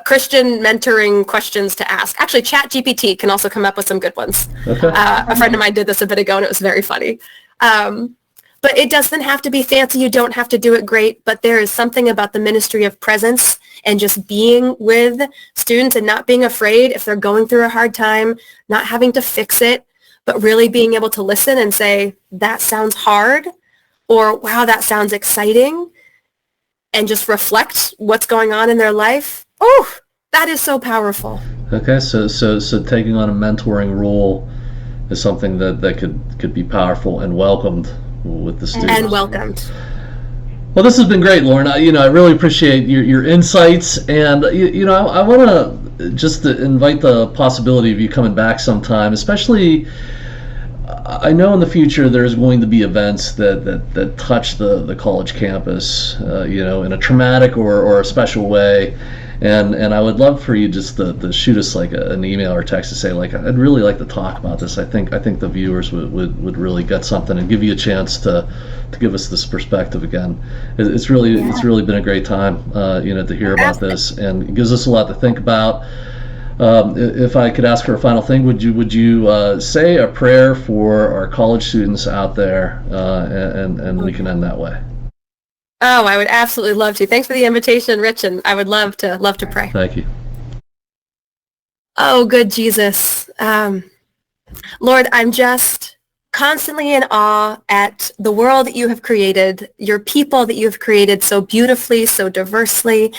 Christian mentoring questions to ask. Actually, ChatGPT can also come up with some good ones. Okay. A friend of mine did this a bit ago, and it was very funny. But it doesn't have to be fancy. You don't have to do it great. But there is something about the ministry of presence and just being with students and not being afraid if they're going through a hard time, not having to fix it, but really being able to listen and say, that sounds hard, or wow, that sounds exciting, and just reflect what's going on in their life. Oh, that is so powerful. Okay, so taking on a mentoring role is something that could be powerful and welcomed with the students. And welcomed. Well, this has been great, Lauren. I really appreciate your insights, and I want to just invite the possibility of you coming back sometime. Especially, I know in the future there's going to be events that touch the college campus, in a traumatic or a special way. And I would love for you just to shoot us like an email or text to say, like, I'd really like to talk about this. I think the viewers would really get something and give you a chance to give us this perspective again. It's really been a great time, to hear about this, and it gives us a lot to think about. If I could ask for a final thing, would you say a prayer for our college students out there, and we can end that way? Oh, I would absolutely love to. Thanks for the invitation, Rich, and I would love to pray. Thank you. Oh, good Jesus. Lord, I'm just constantly in awe at the world that you have created, your people that you have created so beautifully, so diversely,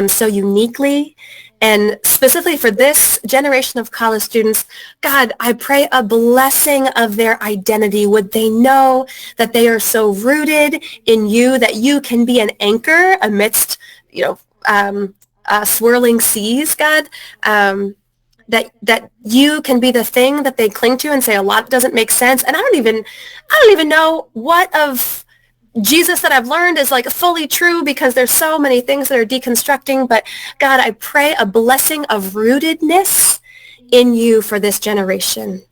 so uniquely. And specifically for this generation of college students, God, I pray a blessing of their identity. Would they know that they are so rooted in you, that you can be an anchor amidst, swirling seas, God, that you can be the thing that they cling to and say a lot doesn't make sense. And I don't even know what of Jesus that I've learned is like fully true, because there's so many things that are deconstructing. But God, I pray a blessing of rootedness in you for this generation.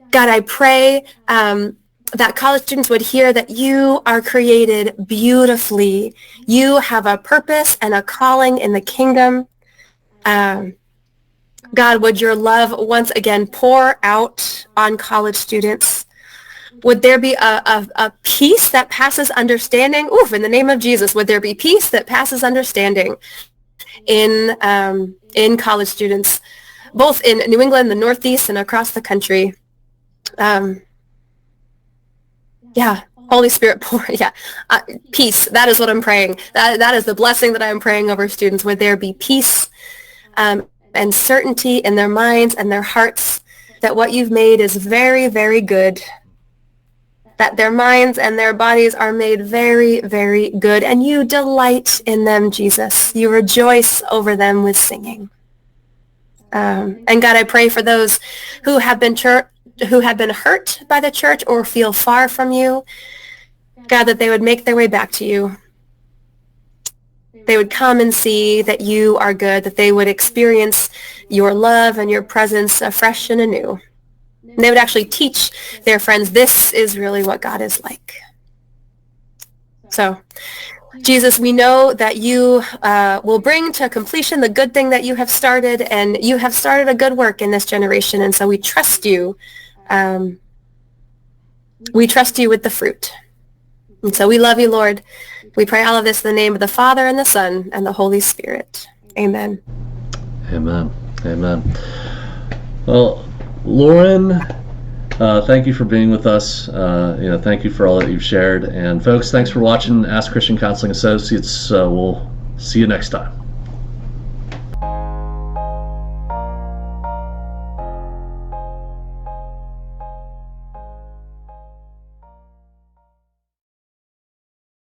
God, I pray that college students would hear that you are created beautifully. You have a purpose and a calling in the kingdom. God, would your love once again pour out on college students? Would there be a peace that passes understanding? Oof, in the name of Jesus, would there be peace that passes understanding in college students, both in New England, the Northeast, and across the country? Holy Spirit, pour, peace. That is what I'm praying. That is the blessing that I'm praying over students. Would there be peace and certainty in their minds and their hearts that what you've made is very, very good, that their minds and their bodies are made very, very good, and you delight in them, Jesus. You rejoice over them with singing. And God, I pray for those who have been hurt by the church or feel far from you, God, that they would make their way back to you. They would come and see that you are good, that they would experience your love and your presence afresh and anew. And they would actually teach their friends, this is really what God is like. So, Jesus, we know that you will bring to completion the good thing that you have started, and you have started a good work in this generation, and so we trust you. We trust you with the fruit. And so we love you, Lord. We pray all of this in the name of the Father, and the Son, and the Holy Spirit. Amen. Amen. Amen. Well, Lauren, thank you for being with us. Thank you for all that you've shared. And folks, thanks for watching Ask Christian Counseling Associates. We'll see you next time.